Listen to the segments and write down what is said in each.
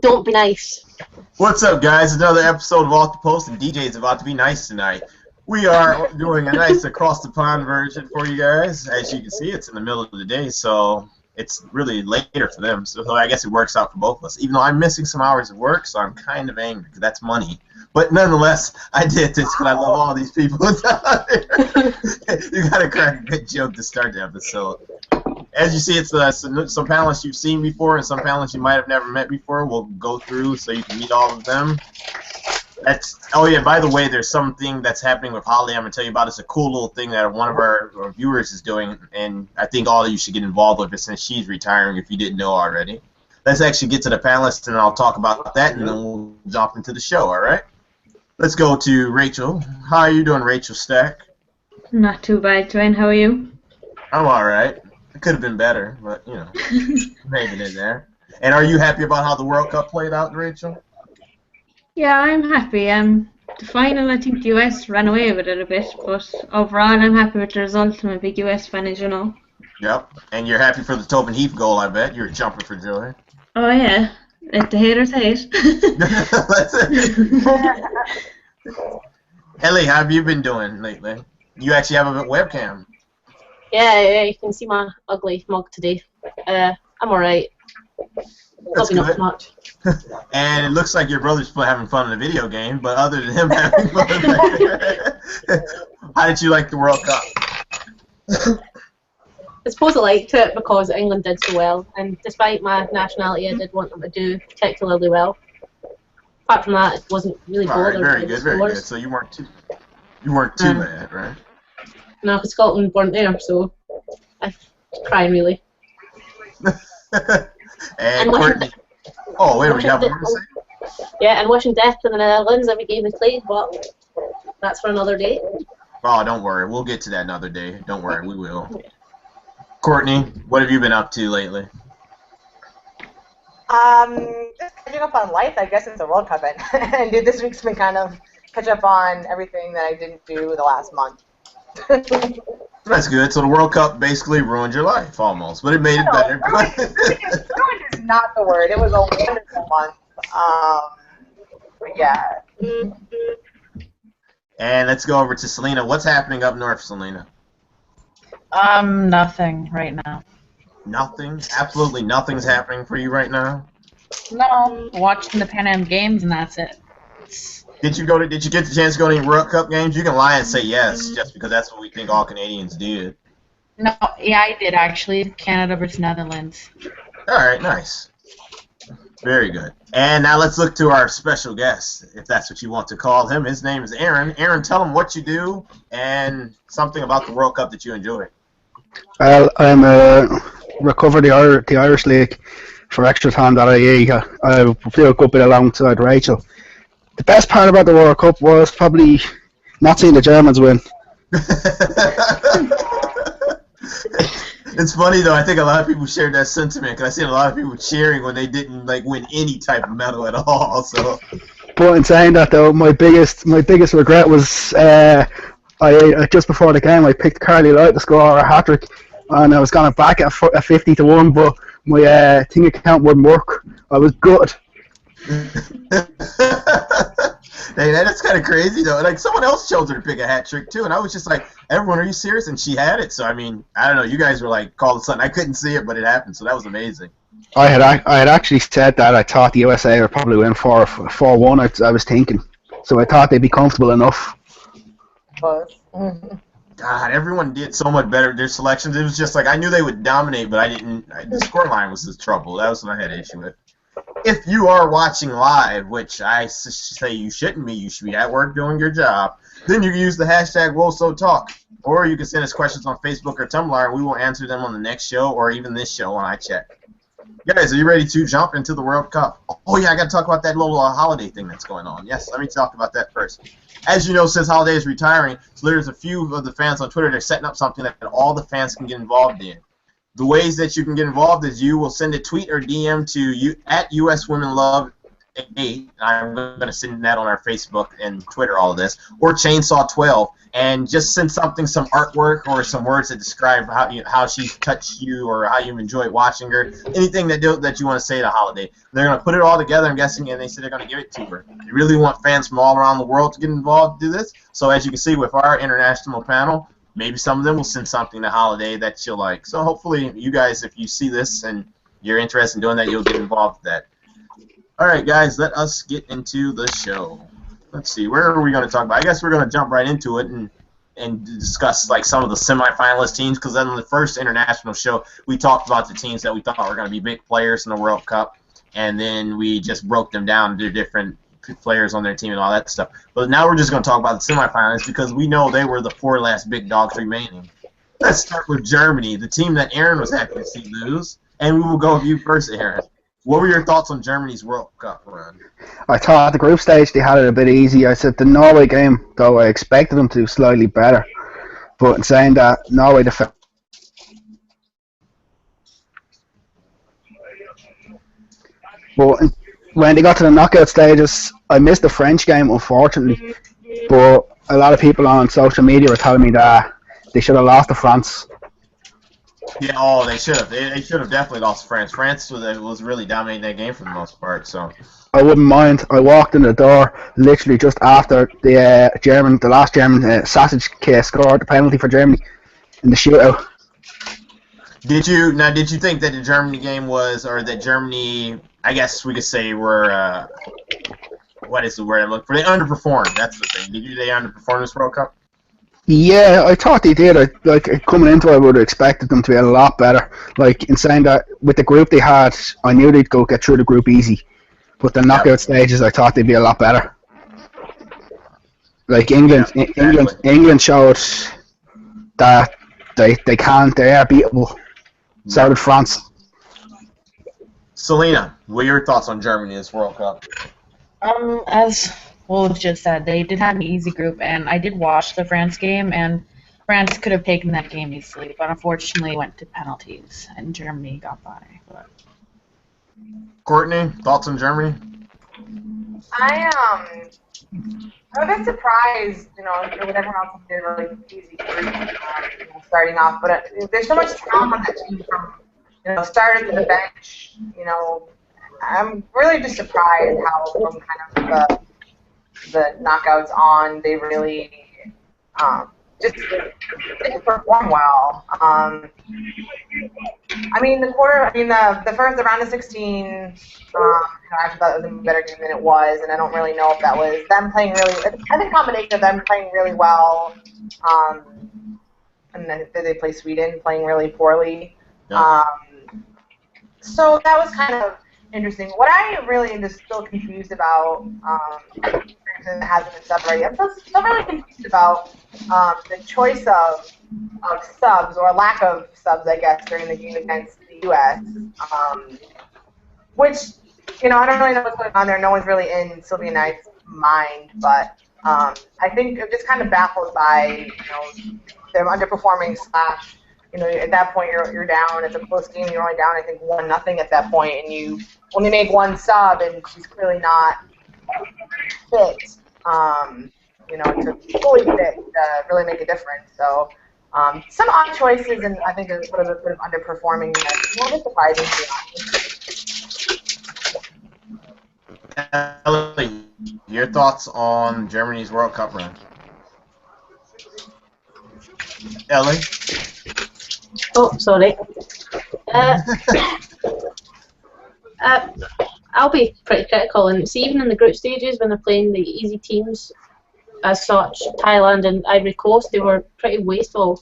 Don't be nice. What's up, guys? Another episode of Off the Post, and DJ's about to be nice tonight. We are doing a nice across the pond version for you guys. As you can see, it's in the middle of the day, so it's really later for them. So I guess it works out for both of us. Even though I'm missing some hours of work, so I'm kind of angry because that's money. But nonetheless, I did this because I love all these people. You gotta crack a good joke to start the episode. As you see, it's some panelists you've seen before and some panelists you might have never met before. We'll go through so you can meet all of them. Oh yeah, by the way, there's something that's happening with Holly I'm going to tell you about. It's a cool little thing that one of our viewers is doing, and I think all of you should get involved with it since she's retiring if you didn't know already. Let's actually get to the panelists, and I'll talk about that, and then we'll jump into the show, all right? Let's go to Rachel. How are you doing, Rachel Stack? Not too bad, Dwayne. How are you? I'm all right. It could have been better, but, you know, making it there. And are you happy about how the World Cup played out, Rachel? Yeah, I'm happy. The final, I think the US ran away with it a bit, but overall I'm happy with the result. I'm a big US fan, as you know. Yep. And you're happy for the Tobin Heath goal, I bet. You're jumping for joy. Oh, yeah. Let the haters hate. Ellie, how have you been doing lately? You actually have a webcam. Yeah, you can see my ugly mug today. I'm alright. Probably not much. And it looks like your brother's having fun in the video game, but other than him having fun, how did you like the World Cup? I suppose I liked it because England did so well, and despite my nationality, I did want them to do particularly well. Apart from that, it wasn't really bothered. Very good, very good. So you weren't too bad, right? No, because Scotland weren't there, so I'm crying really. And Courtney. Oh, wait, we have more to say? Yeah, and wishing death to the Netherlands every game we played, but that's for another day. Oh, don't worry. We'll get to that another day. Don't worry, we will. Courtney, what have you been up to lately? Just catching up on life, I guess it's a World Cup, and this week's been kind of catch up on everything that I didn't do the last month. That's good. So the World Cup basically ruined your life, almost, but it made it better. Ruined is not the word. It was a wonderful month. But yeah. And let's go over to Selena. What's happening up north, Selena? Nothing right now. Nothing? Absolutely nothing's happening for you right now? No, watching the Pan Am Games and that's it. Did you get the chance to go to any World Cup games? You can lie and say yes, just because that's what we think all Canadians did. No, yeah, I did actually. Canada versus Netherlands. All right, nice. Very good. And now let's look to our special guest, if that's what you want to call him. His name is Aaron. Aaron, tell him what you do and something about the World Cup that you enjoy. Well, I'm recover the Irish League for extratime.ie. I do a good bit alongside Rachel. The best part about the World Cup was probably not seeing the Germans win. It's funny though. I think a lot of people shared that sentiment because I seen a lot of people cheering when they didn't win any type of medal at all. So, but in saying that though, my biggest regret was I just before the game I picked Carly Light to score a hat trick, and I was going back at 50-1, but my thing account wouldn't work. I was good. Hey, that's kind of crazy though. Like someone else chose her to pick a hat trick too, and I was just like, "Everyone, are you serious?" And she had it. So I mean, I don't know. You guys were like called something. I couldn't see it, but it happened. So that was amazing. I had actually said that I thought the USA would probably win 4-1. I was thinking, so I thought they'd be comfortable enough. God, everyone did so much better. Their selections. It was just like I knew they would dominate, but I didn't. The scoreline was the trouble. That was what I had an issue with. If you are watching live, which I say you shouldn't be, you should be at work doing your job, then you can use the hashtag WoSoTalk. Or you can send us questions on Facebook or Tumblr, and we will answer them on the next show or even this show when I check. Guys, are you ready to jump into the World Cup? Oh, yeah, I got to talk about that little holiday thing that's going on. Yes, let me talk about that first. As you know, since Holiday is retiring, so there's a few of the fans on Twitter that are setting up something that all the fans can get involved in. The ways that you can get involved is you will send a tweet or DM to you at US Women Love 8. I'm going to send that on our Facebook and Twitter, all of this, or Chainsaw 12, and just send some artwork or some words that describe how she's touched you or how you've enjoyed watching her, anything that you want to say to Holiday. They're going to put it all together, I'm guessing, and they said they're going to give it to her. They really want fans from all around the world to get involved to do this. So as you can see with our international panel, maybe some of them will send something to Holiday that she'll like. So hopefully you guys, if you see this and you're interested in doing that, you'll get involved with that. All right, guys, let us get into the show. Let's see, where are we going to talk about? I guess we're going to jump right into it and discuss like some of the semifinalist teams, because then on the first international show, we talked about the teams that we thought were going to be big players in the World Cup, and then we just broke them down to different players on their team and all that stuff. But now we're just going to talk about the semifinalists because we know they were the 4 last big dogs remaining. Let's start with Germany, the team that Aaron was happy to see lose. And we will go with you first, Aaron. What were your thoughts on Germany's World Cup run? I thought the group stage they had it a bit easy. I said the Norway game, though I expected them to do slightly better. But in saying that, Norway defended. But when they got to the knockout stages, I missed the French game, unfortunately. But a lot of people on social media were telling me that they should have lost to France. Yeah, they should have. They should have definitely lost to France. France was really dominating that game for the most part. So I wouldn't mind. I walked in the door literally just after the last German Sausage scored the penalty for Germany in the shootout. Did you think that the Germany game was, or that Germany, I guess we could say, were what is the word I'm looking for? They underperformed. That's the thing. Did they underperform this World Cup? Yeah, I thought they did. Coming into it, I would have expected them to be a lot better. Like, in saying that, with the group they had, I knew they'd go get through the group easy. But the knockout stages, I thought they'd be a lot better. Like, England showed that they are beatable. So did France. Selena, what are your thoughts on Germany this World Cup? As Wolf just said, they did have an easy group, and I did watch the France game, and France could have taken that game easily, but unfortunately went to penalties, and Germany got by. But Courtney, thoughts on Germany? I'm a bit surprised, with everyone else did a really easy group starting off, but there's so much talent on that team from, starting to the bench, I'm really just surprised how from kind of the knockouts on, they really just didn't perform well. The round of 16, I actually thought it was a better game than it was, and I don't really know if that was them playing really. I think a combination of them playing really well, and then they play Sweden playing really poorly. Yeah. So that was kind of interesting. What I really am just still confused about, that hasn't been subbed already, I'm still really confused about the choice of subs, or lack of subs, I guess, during the game against the U.S., which, I don't really know what's going on there. No one's really in Sylvia Knight's mind, but I think I'm just kind of baffled by, them underperforming / at that point you're down. It's a close game. You're only down, I think, 1-0 at that point, and you only make one sub, and she's clearly not fit. To fully fit to really make a difference. So some odd choices, and I think a little bit of underperforming. A little bit surprising to be honest. Ellie, your thoughts on Germany's World Cup run? Ellie? Oh, sorry. I'll be pretty critical, and it's even in the group stages when they're playing the easy teams as such, Thailand and Ivory Coast, they were pretty wasteful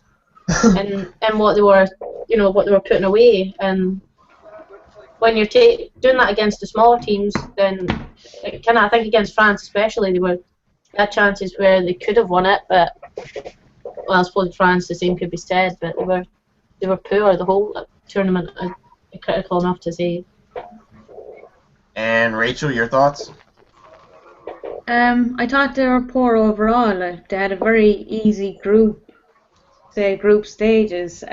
in what they were, what they were putting away. And when you're doing that against the smaller teams, then I think against France especially, they had chances where they could have won it, but I suppose France the same could be said, but they were poor the whole tournament. Critical enough to say. And Rachel, your thoughts? I thought they were poor overall. They had a very easy group stages.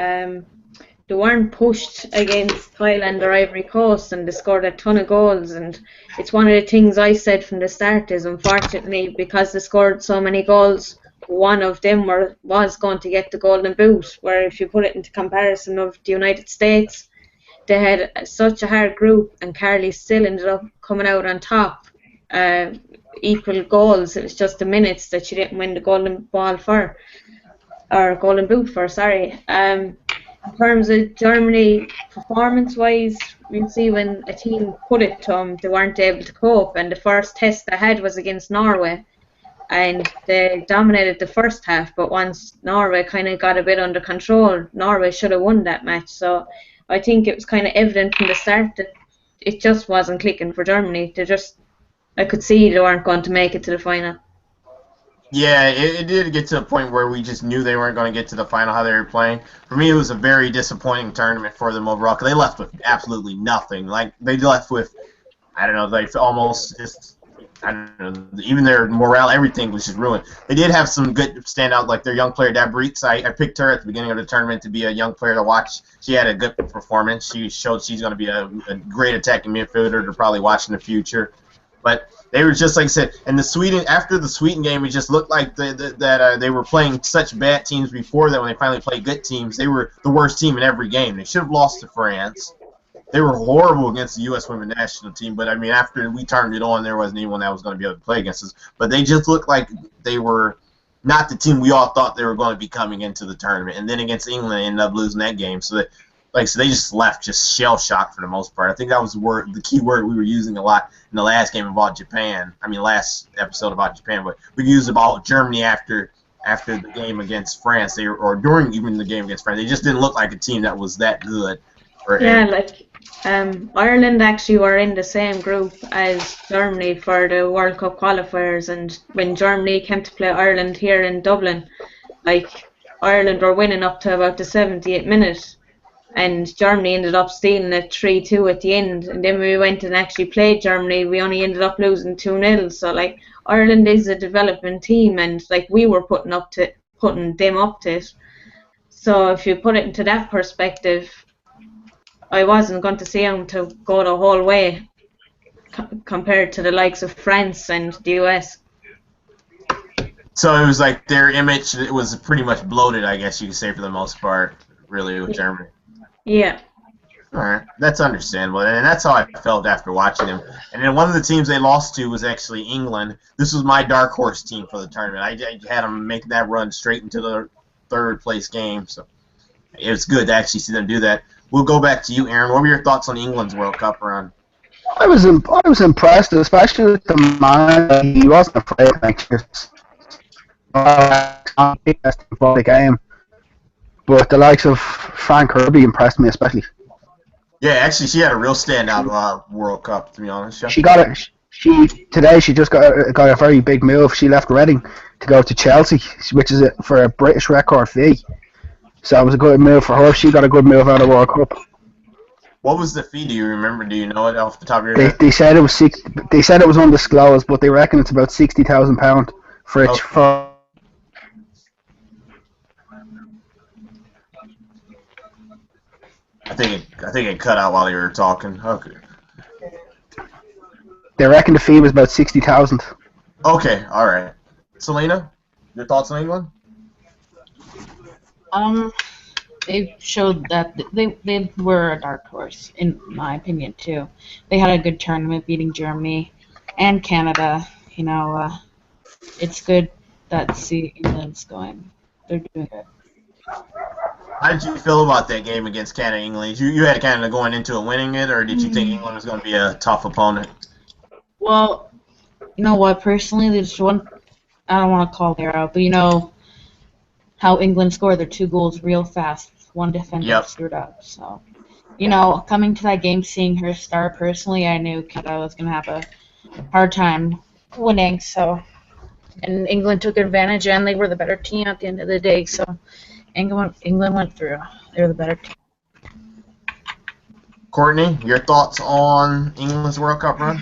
they weren't pushed against Thailand or Ivory Coast, and they scored a ton of goals. And it's one of the things I said from the start is, unfortunately, because they scored so many goals, one of them was going to get the Golden Boot. Where if you put it into comparison of the United States, they had such a hard group, and Carly still ended up coming out on top. Equal goals. It was just the minutes that she didn't win the Golden Ball for, or Golden Boot for. Sorry. In terms of Germany, performance-wise, you see when a team put it to them, they weren't able to cope. And the first test they had was against Norway, and they dominated the first half. But once Norway kind of got a bit under control, Norway should have won that match. So I think it was kind of evident from the start that it just wasn't clicking for Germany. I could see they weren't going to make it to the final. Yeah, it did get to a point where we just knew they weren't going to get to the final how they were playing. For me, it was a very disappointing tournament for them overall, because they left with absolutely nothing. Like, they left with, I don't know, like almost just, I don't know, even their morale, everything was just ruined. They did have some good standout, like their young player, Dabritz. I picked her at the beginning of the tournament to be a young player to watch. She had a good performance. She showed she's going to be a great attacking midfielder to probably watch in the future. But they were just, like I said, and after the Sweden game, it just looked like that they were playing such bad teams before that when they finally played good teams. They were the worst team in every game. They should have lost to France. They were horrible against the U.S. women's national team, but, I mean, after we turned it on, there wasn't anyone that was going to be able to play against us. But they just looked like they were not the team we all thought they were going to be coming into the tournament. And then against England, they ended up losing that game. So that, like I said, they just left just shell-shocked for the most part. I think that was the key word we were using a lot in the last game about Japan. I mean, last episode about Japan, but we used about Germany after the game against France, or during even the game against France. They just didn't look like a team that was that good. Ireland actually were in the same group as Germany for the World Cup qualifiers, and when Germany came to play Ireland here in Dublin, like, Ireland were winning up to about the 78th minute. And Germany ended up stealing it 3-2 at the end. And then we went and actually played Germany. We only ended up losing 2-0. So, like, Ireland is a developing team, and, like, we were putting them up to it. So if you put it into that perspective, I wasn't going to see them to go the whole way compared to the likes of France and the US. So it was like their image was pretty much bloated, I guess you could say, for the most part, really, with Germany. Yeah. All right, that's understandable, and that's how I felt after watching them. And then one of the teams they lost to was actually England. This was my dark horse team for the tournament. I had them make that run straight into the third place game, so it was good to actually see them do that. We'll go back to you, Aaron. What were your thoughts on England's World Cup run? I was impressed, especially with the man. He wasn't afraid to make just for the game. But the likes of Fran Kirby impressed me especially. Yeah, actually, she had a real standout World Cup, to be honest. She got it. Today she just got a very big move. She left Reading to go to Chelsea, which is for a British record fee. So it was a good move for her. She got a good move out of the World Cup. What was the fee? Do you remember? Do you know it off the top of your head? They said it was They said it was undisclosed, but they reckon it's about £60,000 for each. Okay. I think it cut out while you were talking. Okay. They reckon the fee was about 60,000. Okay, all right. Selena, your thoughts on England? They showed that they were a dark horse, in my opinion, too. They had a good tournament, beating Germany and Canada. You know, it's good that England's going. They're doing good. How did you feel about that game against Canada and England? You had Canada going into it winning it, or did you think England was going to be a tough opponent? Well, you know what? Personally, there's one. I don't want to call her out, but you know how England scored their 2 goals real fast. One defender screwed up. So, you know, coming to that game, seeing her start personally, I knew Canada was going to have a hard time winning. So, and England took advantage, and they were the better team at the end of the day. So, England went through. They were the better team. Courtney, your thoughts on England's World Cup run?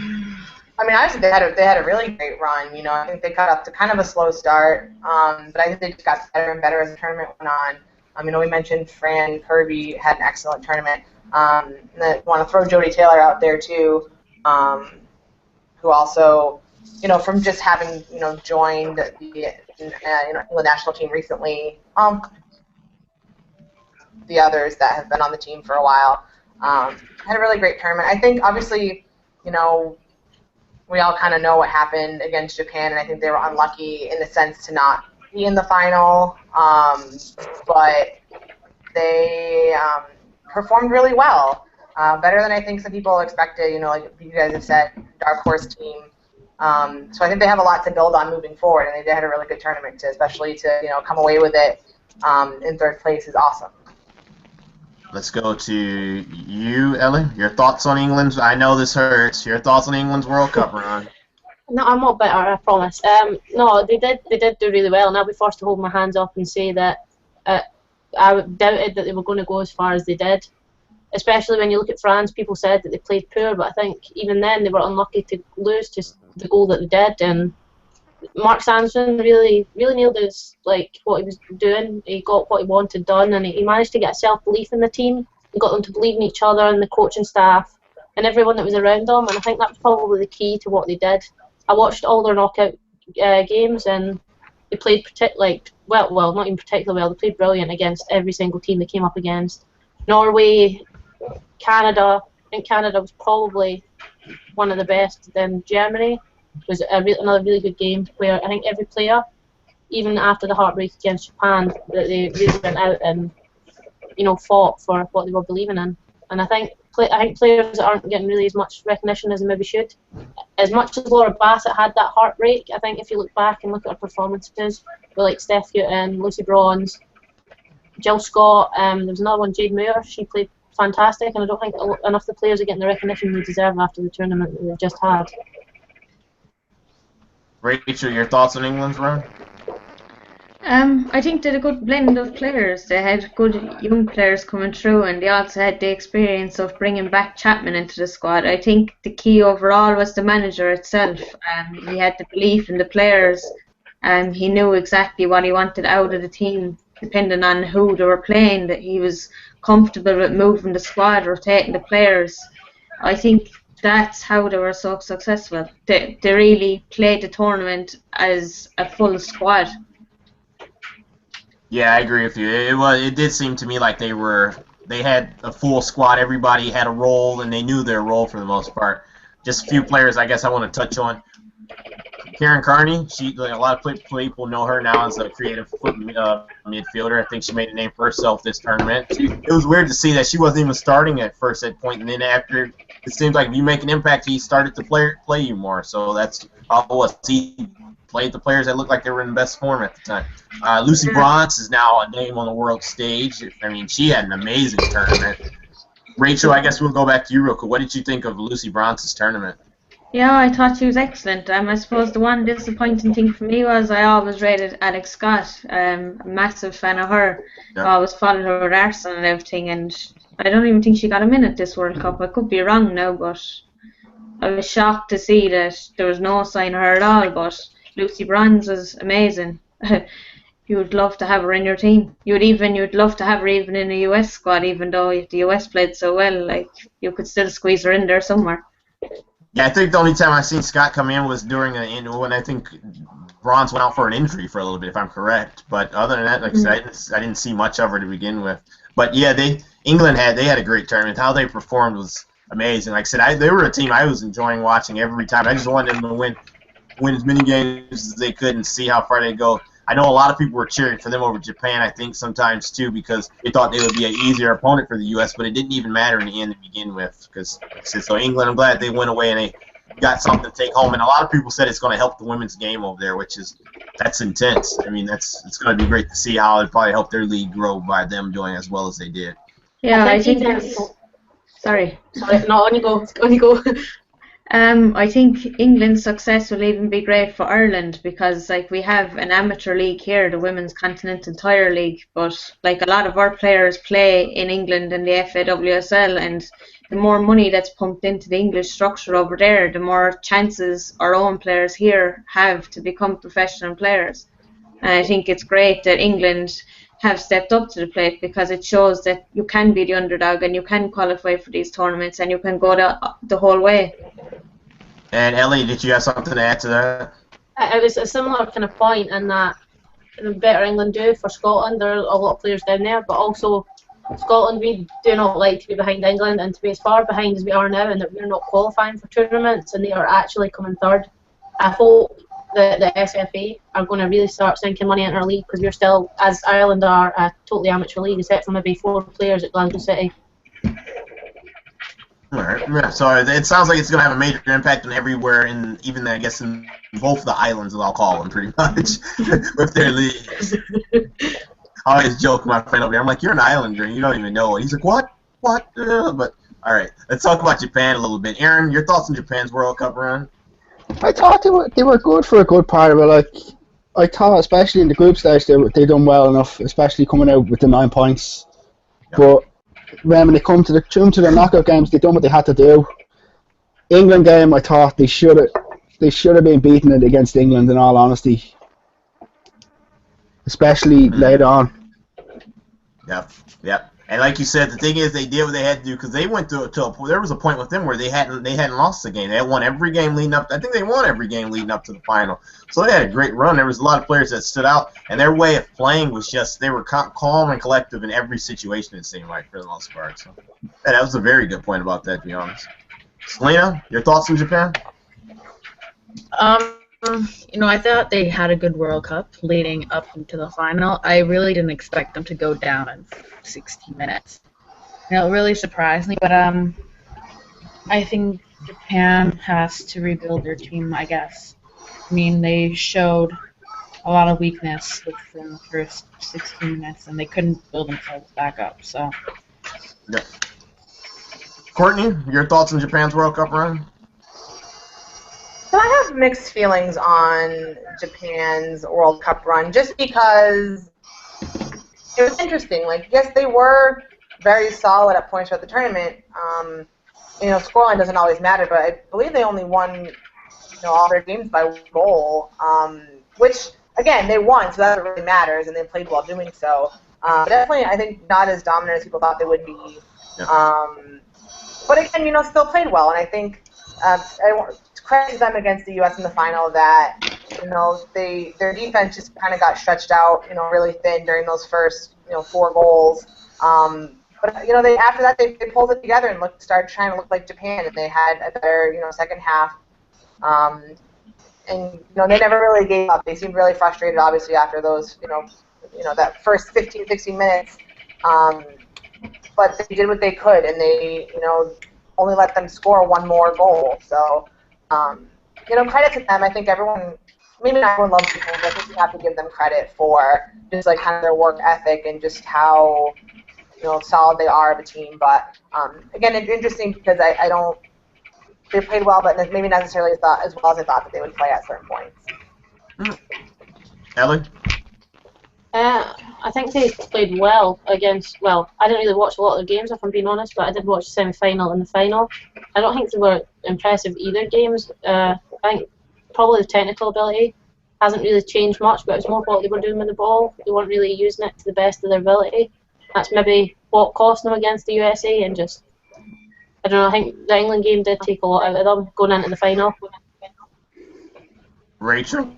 I mean, I think they had a really great run. You know, I think they got up to kind of a slow start, but I think they just got better and better as the tournament went on. We mentioned Fran Kirby had an excellent tournament. I want to throw Jodie Taylor out there too, who also, from just having joined the England national team recently, the others that have been on the team for a while, had a really great tournament. I think obviously, we all kind of know what happened against Japan, and I think they were unlucky in the sense to not be in the final, but they performed really well, better than I think some people expected. Like you guys have said, dark horse team. So I think they have a lot to build on moving forward, and they had a really good tournament too, especially to come away with it in third place is awesome. Let's go to you, Ellie. Your thoughts on England's? I know this hurts. Your thoughts on England's World Cup run? No, I'm not bitter, I promise. No, they did do really well, and I'll be forced to hold my hands up and say that I doubted that they were going to go as far as they did. Especially when you look at France, people said that they played poor, but I think even then they were unlucky to lose to the goal that they did. And Mark Sanderson really nailed what he was doing. He got what he wanted done, and he managed to get self-belief in the team. He got them to believe in each other and the coaching staff and everyone that was around them. And I think that was probably the key to what they did. I watched all their knockout games, and they played well, not even particularly well. They played brilliant against every single team they came up against. Norway, Canada. I think Canada was probably one of the best. Then Germany was another really good game where I think every player, even after the heartbreak against Japan, that they really went out and fought for what they were believing in. And I think players aren't getting really as much recognition as they maybe should. As much as Laura Bassett had that heartbreak, I think if you look back and look at her performances, with like Steph Houghton, Lucy Bronze, Jill Scott, there was another one, Jade Muir, she played fantastic, and I don't think enough of the players are getting the recognition they deserve after the tournament that they've just had. Rachel, your thoughts on England's run? I think they had a good blend of players. They had good young players coming through, and they also had the experience of bringing back Chapman into the squad. I think the key overall was the manager itself. He had the belief in the players, and he knew exactly what he wanted out of the team, depending on who they were playing, that he was comfortable with moving the squad, rotating the players. I think that's how they were so successful. They really played the tournament as a full squad. Yeah, I agree with you. It did seem to me like they had a full squad. Everybody had a role, and they knew their role for the most part. Just a few players, I guess, I want to touch on. Karen Carney, a lot of people know her now as a creative midfielder. I think she made a name for herself this tournament. It was weird to see that she wasn't even starting at first at point, and then after, it seems like if you make an impact, he started to play you more. So that's all. He played the players that looked like they were in the best form at the time. Lucy Bronze is now a name on the world stage. I mean, she had an amazing tournament. Rachel, I guess we'll go back to you real quick. What did you think of Lucy Bronze's tournament? Yeah, I thought she was excellent. I suppose the one disappointing thing for me was I always rated Alex Scott. A massive fan of her. Yeah. I always followed her with Arsenal and everything, and I don't even think she got a minute this World Cup. I could be wrong now, but I was shocked to see that there was no sign of her at all. But Lucy Bronze was amazing. You would love to have her in your team. You'd love to have her even in the US squad, even though the US played so well. Like, you could still squeeze her in there somewhere. Yeah, I think the only time I seen Scott come in was during when I think Bronze went out for an injury for a little bit, if I'm correct. But other than that, like I said, I didn't see much of her to begin with. But yeah, England had a great tournament. How they performed was amazing. Like I said, they were a team I was enjoying watching every time. I just wanted them to win as many games as they could and see how far they go. I know a lot of people were cheering for them over Japan, I think, sometimes, too, because they thought they would be an easier opponent for the U.S., but it didn't even matter in the end to begin with. So England, I'm glad they went away and they got something to take home. And a lot of people said it's going to help the women's game over there, that's intense. I mean, it's going to be great to see how it probably helped their league grow by them doing as well as they did. Yeah, I think that's... Sorry. No, on you go. I think England's success will even be great for Ireland because, like, we have an amateur league here, the Women's Continental Tire League, but like a lot of our players play in England in the FAWSL, and the more money that's pumped into the English structure over there, the more chances our own players here have to become professional players. And I think it's great that England have stepped up to the plate, because it shows that you can be the underdog and you can qualify for these tournaments and you can go the whole way. And Ellie, did you have something to add to that? It was a similar kind of point in that the better England do for Scotland, there are a lot of players down there, but also Scotland, we do not like to be behind England, and to be as far behind as we are now and that we're not qualifying for tournaments and they are actually coming third. I hope that the SFA are going to really start sinking money into our league, because we're still, as Ireland are, a totally amateur league, except for maybe 4 players at Glasgow City. Alright, yeah, so it sounds like it's going to have a major impact on everywhere, in even, I guess, in both the islands, as I'll call them, pretty much, with their leagues. I always joke with my friend over here, I'm like, you're an islander and you don't even know it. He's like, what? What? But, alright, let's talk about Japan a little bit. Aaron, your thoughts on Japan's World Cup run? I thought they were good for a good part of it. Like, I thought, especially in the group stage, they done well enough, especially coming out with the 9 points. Yep. But when they come to the knockout games, they done what they had to do. England game, I thought they should have been beaten it against England, in all honesty, especially later on. Yep. And like you said, the thing is, they did what they had to do, because they went to a there was a point with them where they hadn't lost the game. They had won every game leading up. I think they won every game leading up to the final. So they had a great run. There was a lot of players that stood out, and their way of playing was just, they were calm and collective in every situation, it seemed like, for the most part. So yeah, that was a very good point about that, to be honest. Selena, your thoughts on Japan? I thought they had a good World Cup leading up into the final. I really didn't expect them to go down in 60 minutes. It really surprised me, but I think Japan has to rebuild their team, I guess. I mean, they showed a lot of weakness within the first 16 minutes, and they couldn't build themselves back up. So. Yep. Courtney, your thoughts on Japan's World Cup run? So I have mixed feelings on Japan's World Cup run, just because it was interesting. Like, yes, they were very solid at points throughout the tournament. Scoreline doesn't always matter, but I believe they only won, all their games by 1 goal, which, again, they won, so that really matters, and they played well doing so. Definitely, I think not as dominant as people thought they would be. Yeah. But again, still played well, and I think I want to credit them against the U.S. in the final that, their defense just kind of got stretched out, really thin during those first, 4 goals. But they after that they pulled it together and started trying to look like Japan, and they had a better, second half. And they never really gave up. They seemed really frustrated, obviously, after those, that first 15, 16 minutes. But they did what they could, and they, only let them score 1 more goal. So, credit to them. I think maybe not everyone loves Japan, but I think you have to give them credit for just like kind of their work ethic and just how, solid they are of a team. But again, it's interesting because they played well, but maybe not necessarily as well as I thought that they would play at certain points. Ellie? I think they played well against, I didn't really watch a lot of the games, if I'm being honest, but I did watch the semi-final and the final. I don't think they were impressive either games. I think probably the technical ability hasn't really changed much, but it's more what they were doing with the ball. They weren't really using it to the best of their ability. That's maybe what cost them against the USA, and just, I don't know, I think the England game did take a lot out of them going into the final. Rachel?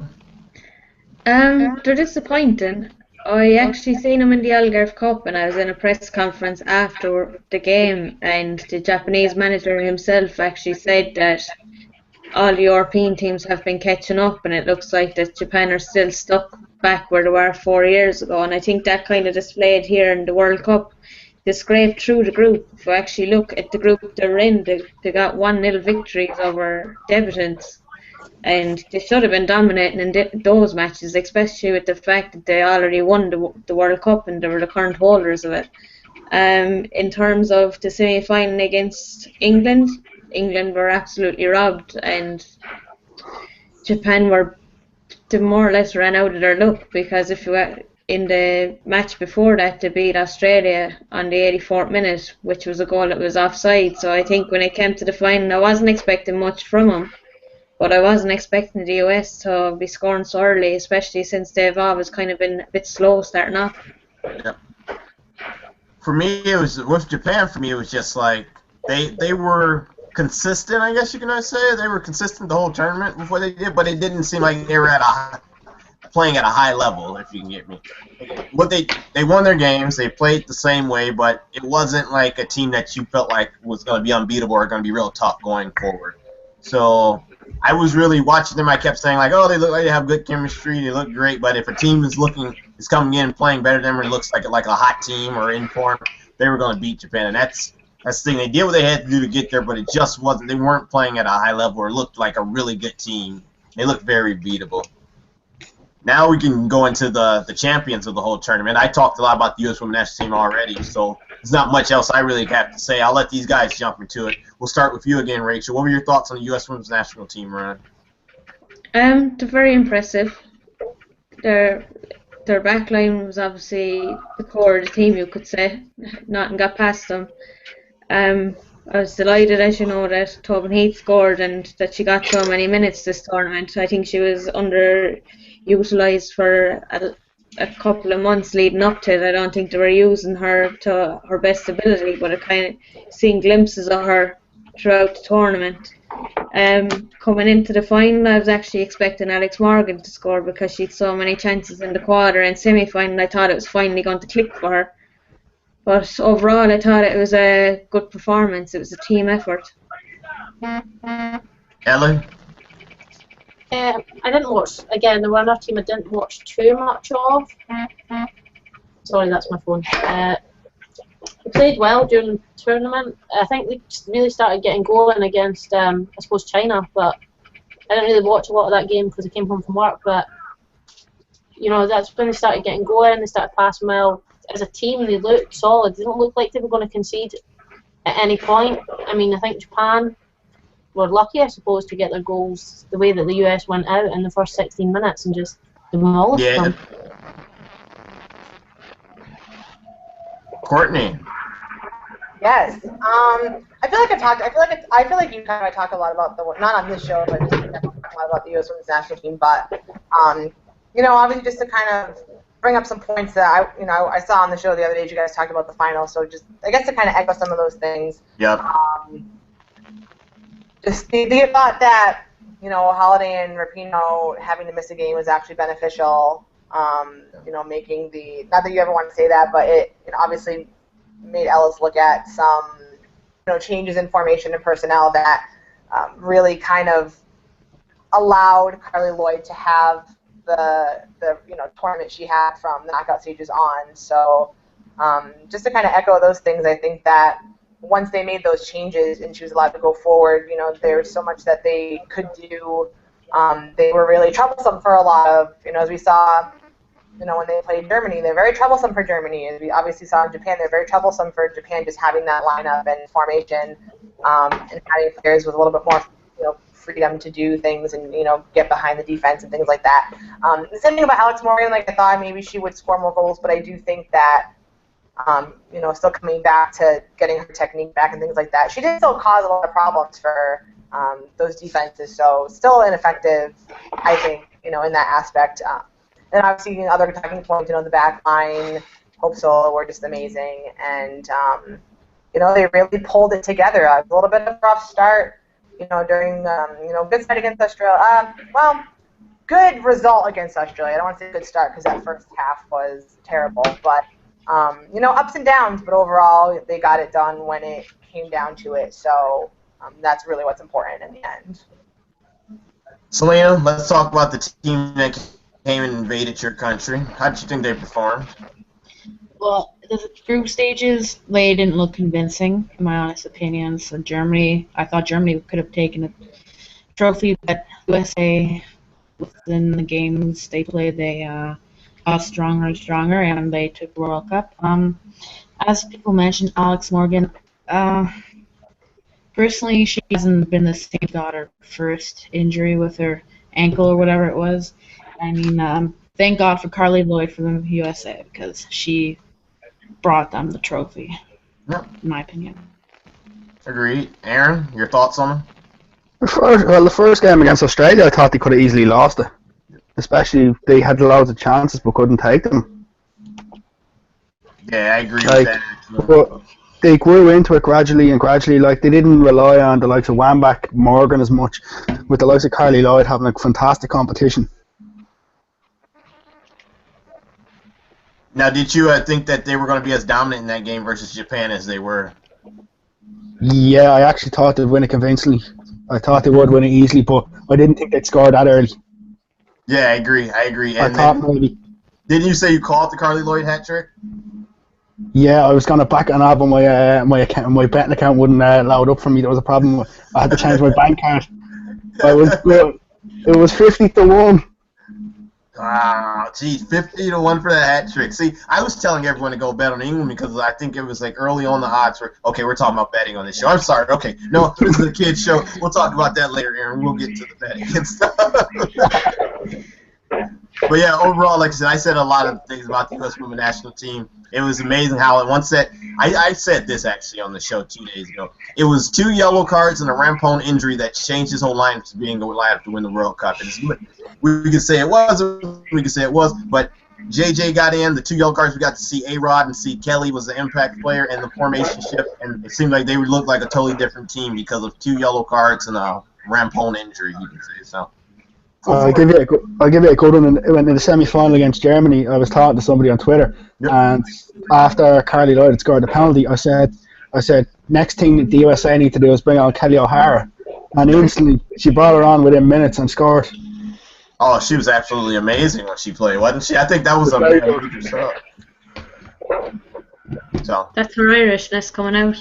They're disappointing. I actually seen him in the Algarve Cup, and I was in a press conference after the game, and the Japanese manager himself actually said that all the European teams have been catching up, and it looks like that Japan are still stuck back where they were 4 years ago. And I think that kind of displayed here in the World Cup. They scraped through the group. If you actually look at the group they're in, they got 1-0 victories over debutants. And they should have been dominating in those matches, especially with the fact that they already won the World Cup and they were the current holders of it. In terms of the semi-final against England were absolutely robbed, and Japan they more or less ran out of their luck, because if you were in the match before that, they beat Australia on the 84th minute, which was a goal that was offside. So I think when it came to the final, I wasn't expecting much from them. But I wasn't expecting the US to be scoring so early, especially since they've always kind of been a bit slow starting off. Yep. For me, it was with Japan. For me, it was just like they were consistent. I guess you can say they were consistent the whole tournament with what they did, but it didn't seem like they were playing at a high level. If you can get me, what they won their games. They played the same way, but it wasn't like a team that you felt like was going to be unbeatable or going to be real tough going forward. So I was really watching them. I kept saying like, oh, they look like they have good chemistry. They look great. But if a team is coming in and playing better than them, or it looks like a hot team or in form, they were going to beat Japan. And that's the thing. They did what they had to do to get there, but it just wasn't. They weren't playing at a high level or looked like a really good team. They looked very beatable. Now we can go into the champions of the whole tournament. I talked a lot about the U.S. Women's National Team already, so there's not much else I really have to say. I'll let these guys jump into it. We'll start with you again, Rachel. What were your thoughts on the U.S. Women's National Team run? They're very impressive. Their backline was obviously the core of the team, you could say. Nothing got past them. I was delighted, as you know, that Tobin Heath scored and that she got so many minutes this tournament. I think she was underutilised for a couple of months leading up to it. I don't think they were using her to her best ability, but I kind of seen glimpses of her throughout the tournament. Coming into the final, I was actually expecting Alex Morgan to score because she had so many chances in the quarter and semi-final. I thought it was finally going to click for her. But overall, I thought it was a good performance. It was a team effort. Ellen? I didn't watch, again, the runner team I didn't watch too much of. Sorry, that's my phone. They played well during the tournament. I think they really started getting going against, I suppose, China, but I didn't really watch a lot of that game because I came home from work. But, you know, that's when they started getting going, they started passing well. As a team, they looked solid. They didn't look like they were going to concede at any point. I mean, I think Japan were lucky, I suppose, to get their goals the way that the US went out in the first 16 minutes and just demolished them. Courtney. Yes. I feel like you kind of talk a lot about not on this show, but just a lot about the U.S. Women's National Team. But you know, obviously, just to kind of bring up some points that I saw on the show the other day. You guys talked about the final, so just I guess to kind of echo some of those things. Yep. Just they thought that Holiday and Rapinoe having to miss a game was actually beneficial. Making not that you ever want to say that, but it obviously made Ellis look at some changes in formation and personnel that really kind of allowed Carly Lloyd to have the tournament she had from the knockout stages on. So just to kind of echo those things, I think that once they made those changes and she was allowed to go forward, there's so much that they could do. They were really troublesome for a lot of, as we saw, when they played Germany, they're very troublesome for Germany. As we obviously saw in Japan, they're very troublesome for Japan just having that lineup and formation and having players with a little bit more, freedom to do things and, get behind the defense and things like that. The same thing about Alex Morgan, I thought maybe she would score more goals, but I do think that, still coming back to getting her technique back and things like that, she did still cause a lot of problems for those defenses, so still ineffective, I think, in that aspect. And obviously, other talking points, the back line, Hope Solo were just amazing, and, they really pulled it together. A little bit of a rough start, during, good start against Australia. Good result against Australia. I don't want to say good start because that first half was terrible, but, ups and downs, but overall, they got it done when it came down to it, so that's really what's important in the end. Selena, let's talk about the team that came and invaded your country. How did you think they performed? Well, the group stages, they didn't look convincing, in my honest opinion. So I thought Germany could have taken a trophy, but USA, within the games they played, they got stronger and stronger, and they took the World Cup. As people mentioned, Alex Morgan, personally, she hasn't been the same. Got her first injury with her ankle or whatever it was. I mean, thank God for Carly Lloyd for the USA because she brought them the trophy, Yep. in my opinion. Agreed. Aaron, your thoughts on them? The first game against Australia, I thought they could have easily lost it. Especially they had loads of chances but couldn't take them. Yeah, I agree Like, with that. but they grew into it gradually and gradually. Like, they didn't rely on the likes of Wambach, Morgan as much, with the likes of Carly Lloyd having a fantastic competition. Now, did you think that they were going to be as dominant in that game versus Japan as they were? Yeah, I actually thought they'd win it convincingly. I thought they would win it easily, but I didn't think they'd score that early. Yeah, I agree. And I thought maybe. Didn't you say you called the Carly Lloyd hat trick? Yeah, I was gonna back it up, and my betting account wouldn't load up for me. There was a problem. I had to change my bank card. It was 50-1. Ah, geez, 50-1 for that hat trick. See, I was telling everyone to go bet on England because I think it was like early on the odds were, okay, we're talking about betting on this show. I'm sorry. Okay, no, this is a kid's show. We'll talk about that later, Aaron. We'll get to the betting and stuff. But yeah, overall, like I said a lot of things about the U.S. women's national team. It was amazing how it once said, I said this actually on the show 2 days ago. It was 2 yellow cards and a Rampone injury that changed his whole lineup to being alive to win the World Cup. And we could say it was, we could say it was, but JJ got in. The 2 yellow cards, we got to see A-Rod and see Kelly was the impact player and the formation shift, and it seemed like they would look like a totally different team because of 2 yellow cards and a Rampone injury, you could say. So. I'll give you a good one. In the semi-final against Germany, I was talking to somebody on Twitter, and after Carly Lloyd had scored the penalty, I said, next thing the USA need to do is bring on Kelly O'Hara, and instantly she brought her on within minutes and scored. Oh, she was absolutely amazing when she played, wasn't she? I think that was a major stuff. So. That's her Irishness coming out.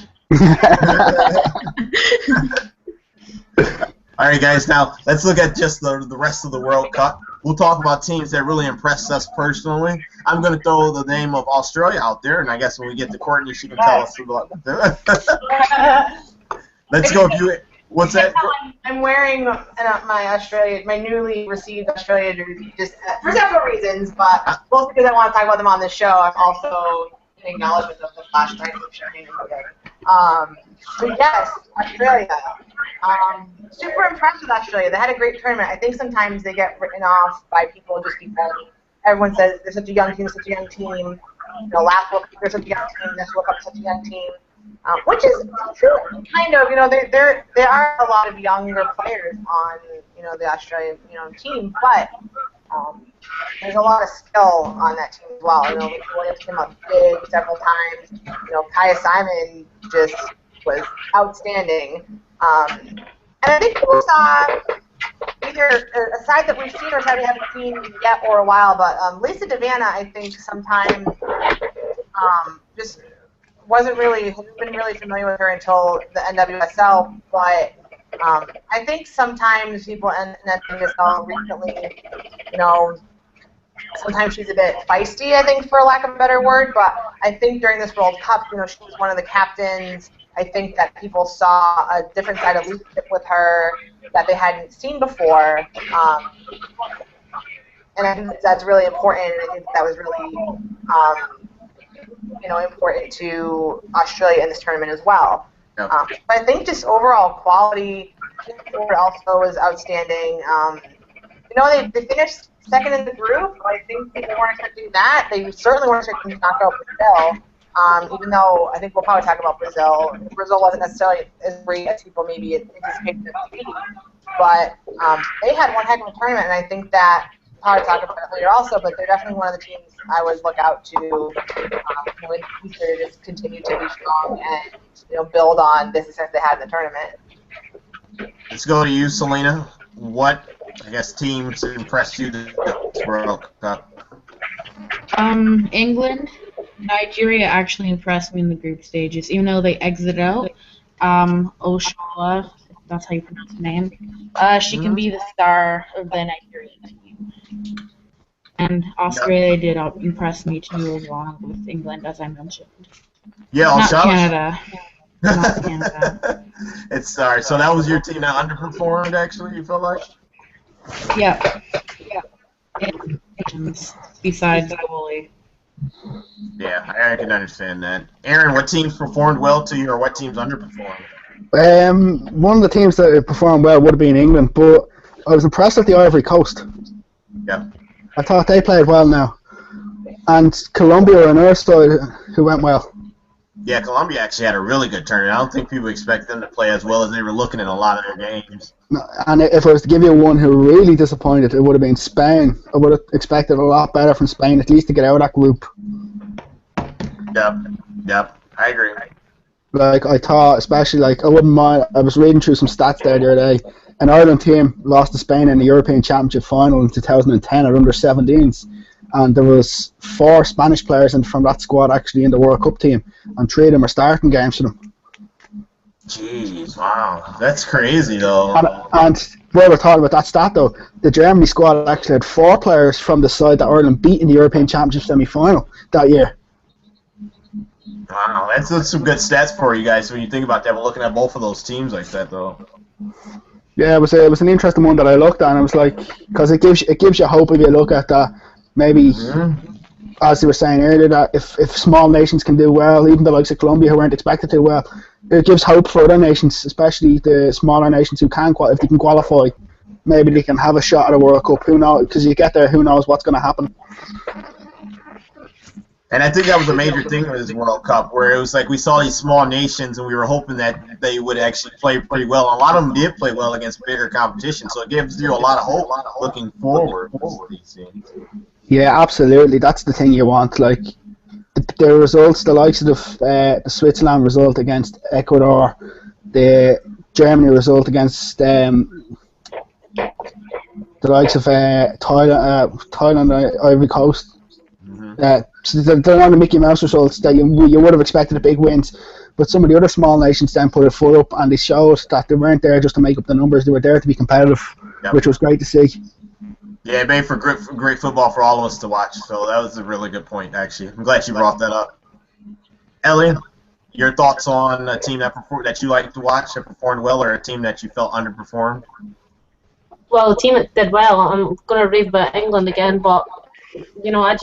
All right, guys, now let's look at just the rest of the World Cup. We'll talk about teams that really impressed us personally. I'm going to throw the name of Australia out there, and I guess when we get to Courtney, she can tell us about it. Let's go. What's that? I'm wearing my newly received Australia jersey just for several reasons, but both because I want to talk about them on this show. I'm also in acknowledgement of the flash drive of Shaheen today. So yes, Australia. Super impressed with Australia. They had a great tournament. I think sometimes they get written off by people just because everyone says they're such a young team, last World Cup they're such a young team, this World Cup such a young team, which is true. Kind of, there are a lot of younger players on, the Australian, team, but there's a lot of skill on that team as well. Williams came up big several times. Kaya Simon just was outstanding. And I think people saw either a side that we've seen or a side we haven't seen yet for a while, but Lisa Devanna, I think, sometimes just hasn't been really familiar with her until the NWSL, but I think sometimes people in NWSL recently, sometimes she's a bit feisty, I think, for lack of a better word, but I think during this World Cup, she was one of the captains. I think that people saw a different side of leadership with her that they hadn't seen before, and I think that's really important, and I think that was really, important to Australia in this tournament as well. Yep. But I think just overall quality also was outstanding. They finished second in the group. I think people weren't expecting that. They certainly weren't expecting to knock out Brazil. Even though I think we'll probably talk about Brazil. Brazil wasn't necessarily as great as people maybe anticipated them to be. But they had one heck of a tournament, and I think that I'll probably talk about it later also, but they're definitely one of the teams I would look out to in the future to just continue to be strong and build on the success they had in the tournament. Let's go to you, Selena. What, teams impressed you this World Cup? England. Nigeria actually impressed me in the group stages, even though they exited out. Oshola, if that's how you pronounce the name. She can be the star of the Nigerian team. And Australia did impress me too, along with England, as I mentioned. Yeah, Not Oshola. Canada. Not Canada. It's sorry. So that was your team that underperformed, actually, you feel like? Yeah. Besides the goalie. Yeah, I can understand that. Aaron, what teams performed well to you, or what teams underperformed? One of the teams that performed well would have been England, but I was impressed with the Ivory Coast. Yeah. I thought they played well now. And Colombia were another side who went well. Yeah, Colombia actually had a really good tournament. I don't think people expect them to play as well as they were looking in a lot of their games. And if I was to give you one who really disappointed, it would have been Spain. I would have expected a lot better from Spain, at least to get out of that group. Yep, I agree. Like, I thought, especially, like, I wouldn't mind, I was reading through some stats there the other day. An Ireland team lost to Spain in the European Championship final in 2010 at under-17s. And there was 4 Spanish players from that squad actually in the World Cup team. And 3 of them are starting games for them. Jeez, wow. That's crazy, though. And while we're talking about that stat, though, the Germany squad actually had 4 players from the side that Ireland beat in the European Championship semi-final that year. Wow, that's some good stats for you guys when you think about that. We're looking at both of those teams like that, though. Yeah, it was an interesting one that I looked at, and I was like, because it gives you hope if you look at that. Maybe, as they were saying earlier, that if small nations can do well, even the likes of Colombia who weren't expected to do well, it gives hope for other nations, especially the smaller nations who can if they can qualify. Maybe they can have a shot at a World Cup. Who knows? Because you get there, who knows what's going to happen. And I think that was a major thing with this World Cup, where it was like we saw these small nations and we were hoping that they would actually play pretty well. A lot of them did play well against bigger competition, so it gives you a lot of hope looking forward to these teams. Yeah, absolutely. That's the thing you want. Like the results, the likes of the Switzerland result against Ecuador, the Germany result against the likes of Thailand, Ivory Coast. So they're not the Mickey Mouse results that you would have expected the big wins, but some of the other small nations then put a foot up and they showed that they weren't there just to make up the numbers. They were there to be competitive, which was great to see. Yeah, it made for great football for all of us to watch. So that was a really good point, actually. I'm glad you brought that up. Ellie, your thoughts on a team that you like to watch that performed well, or a team that you felt underperformed? Well, the team that did well, I'm going to rave about England again, but you know, I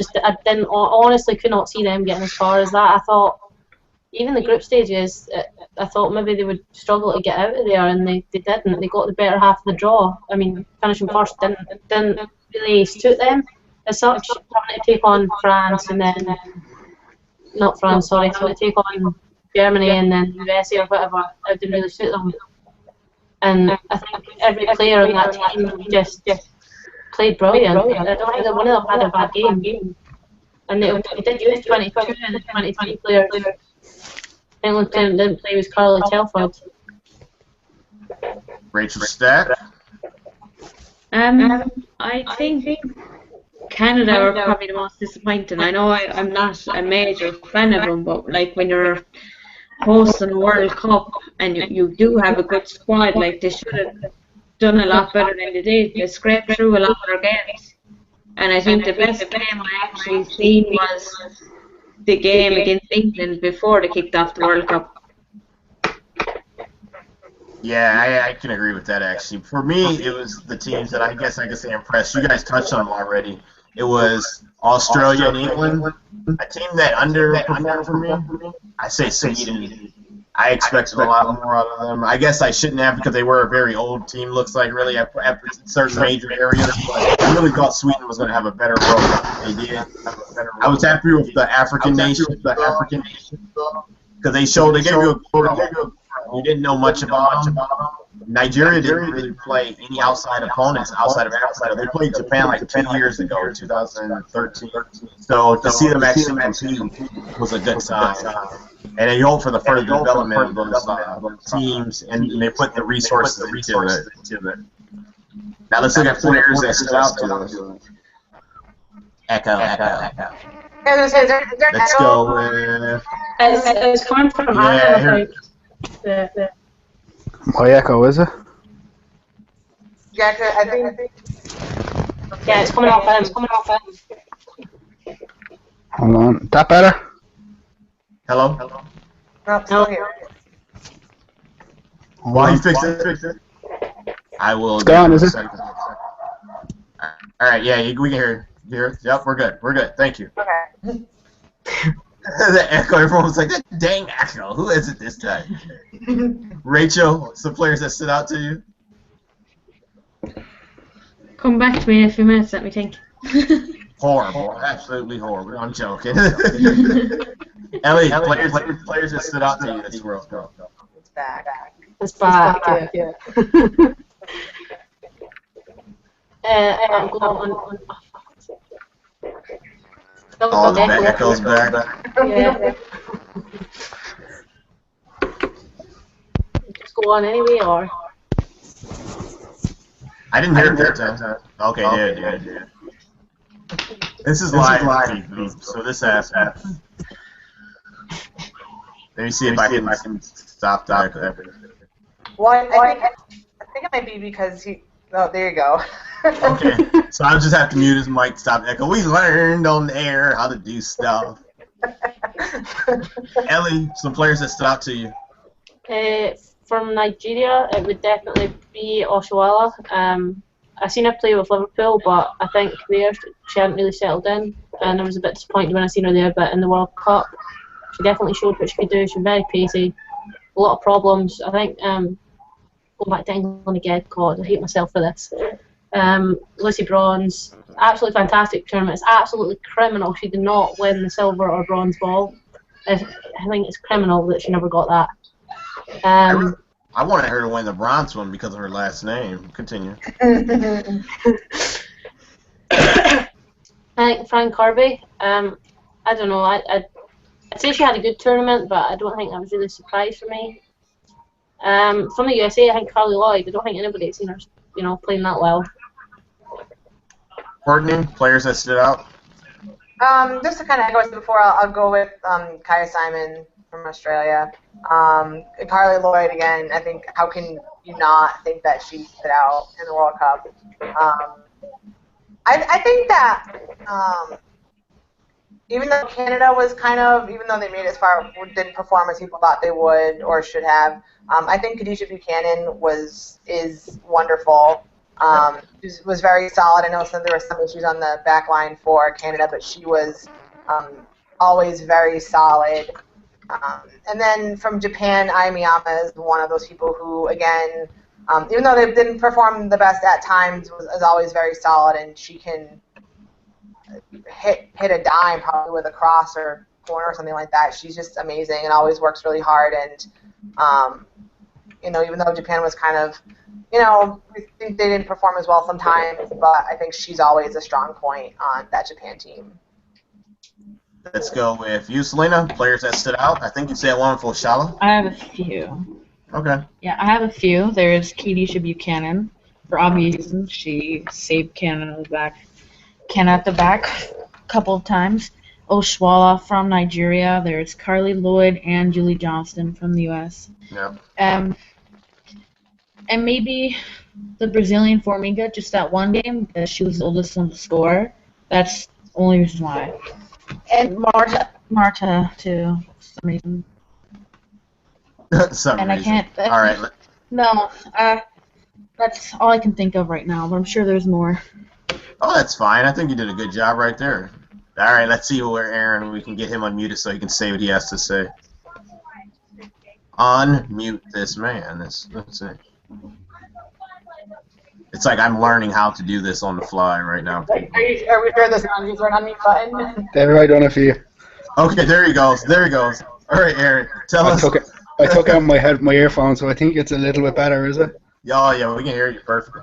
honestly could not see them getting as far as that. I thought, even the group stages, I thought maybe they would struggle to get out of there, and they didn't. They got the better half of the draw. I mean, finishing first didn't really suit them as such. Having to take on France and then, not France, sorry, having to take on Germany and then USA or whatever, it didn't really suit them. And I think every player on that team just played brilliant. I don't think that one of them had a bad game. And they did use 22 and 23 players. England didn't play with Carly Telford. Rachel Stack? I think Canada are probably the most disappointing. I know I'm not a major fan of them, but like when you're hosting a World Cup and you do have a good squad, like they should have done a lot better than they did. They scraped through a lot of their games. And I think the best game I actually seen was the game against England before they kicked off the World Cup. Yeah, I can agree with that, actually. For me, it was the teams that I guess I could say impressed. You guys touched on them already. It was Australia and England. A team that underperformed for me, I say Sweden. I expected a lot more out of them. I guess I shouldn't have because they were a very old team, looks like, really, at certain major areas. But I really thought Sweden was going to have a better role. They did. I was happy with the African nation, because they gave you you didn't know much about them. Nigeria didn't really play any outside opponents outside of Africa. They played Japan like 2 years ago, in 2013. So to see them actually compete was a good sign. And then you hope for the further development of those teams, and they put the resources into it. Now let's look at players that stood out to us. Echo. Let's go with... It's coming from Ireland, I think. My Echo, is it? Yeah, I think. Yeah, it's coming off him. Hold on. That better? Hello? No, still here. While you fix it, I will... It's gone, is it? Alright, yeah, we can hear you. Yep, we're good. Thank you. Okay. The echo, everyone was like, that dang echo, who is it this time? Rachel, some players that stood out to you? Come back to me in a few minutes, let me think. Horrible, absolutely horrible. I'm joking. Ellie, players that stood out to you this World Cup. It's back. It's back. Yeah. I'm going on. Oh, the Echo's back. Yeah. Just go on anyway, or I didn't hear it that time. Okay, yeah. This is live, so this has. Let me see if I can stop that. Well, I think it might be because he. Oh, there you go. Okay, so I'll just have to mute his mic, stop echo. We learned on the air how to do stuff. Ellie, some players that stood out to you. From Nigeria, it would definitely be Oshoala. I seen her play with Liverpool, but I think there she hadn't really settled in, and I was a bit disappointed when I seen her there. But in the World Cup, she definitely showed what she could do. She was very pacey, a lot of problems. I think going back to England again, God, I hate myself for this. Lucy Bronze, absolutely fantastic tournament. It's absolutely criminal she did not win the silver or bronze ball. I think it's criminal that she never got that. I wanted her to win the bronze one because of her last name. Continue. I think Fran Kirby, I don't know, I'd say she had a good tournament, but I don't think that was really a surprise for me. From the USA, I think Carly Lloyd, I don't think anybody had seen her, playing that well. Courtney, players that stood out? Just to kind of echo what I said before, I'll go with Kaya Simon from Australia. Carly Lloyd, again, I think, how can you not think that she stood out in the World Cup? I think that even though Canada was even though they made it as far, didn't perform as people thought they would or should have, I think Khadijah Buchanan is wonderful. She was very solid. I know there were some issues on the back line for Canada, but she was always very solid. And then from Japan, Ai Miyama is one of those people who, again, even though they didn't perform the best at times, is always very solid, and she can hit a dime probably with a cross or corner or something like that. She's just amazing and always works really hard. And even though Japan was kind of, we think they didn't perform as well sometimes, but I think she's always a strong point on that Japan team. Let's go with you, Selena. Players that stood out. I think you said one for Oshoala. I have a few. Okay. Yeah, I have a few. There's Khadijah Buchanan. For obvious reasons, she saved Canada at the back a couple of times. Oshoala from Nigeria. There's Carly Lloyd and Julie Johnston from the U.S. Yeah. And maybe the Brazilian Formiga, just that one game, that she was the oldest one to score. That's the only reason why. And Marta too, for some reason. I can't. All right. No, that's all I can think of right now, but I'm sure there's more. Oh, that's fine. I think you did a good job right there. All right, let's see where Aaron, we can get him unmuted so he can say what he has to say. Unmute this man. Let's see. It's like I'm learning how to do this on the fly right now. Are we sure this is an unmute button? They're right on it for you. Okay, there he goes. There he goes. All right, Aaron, tell us. I took out my earphones, so I think it's a little bit better, is it? Yeah, we can hear you perfectly.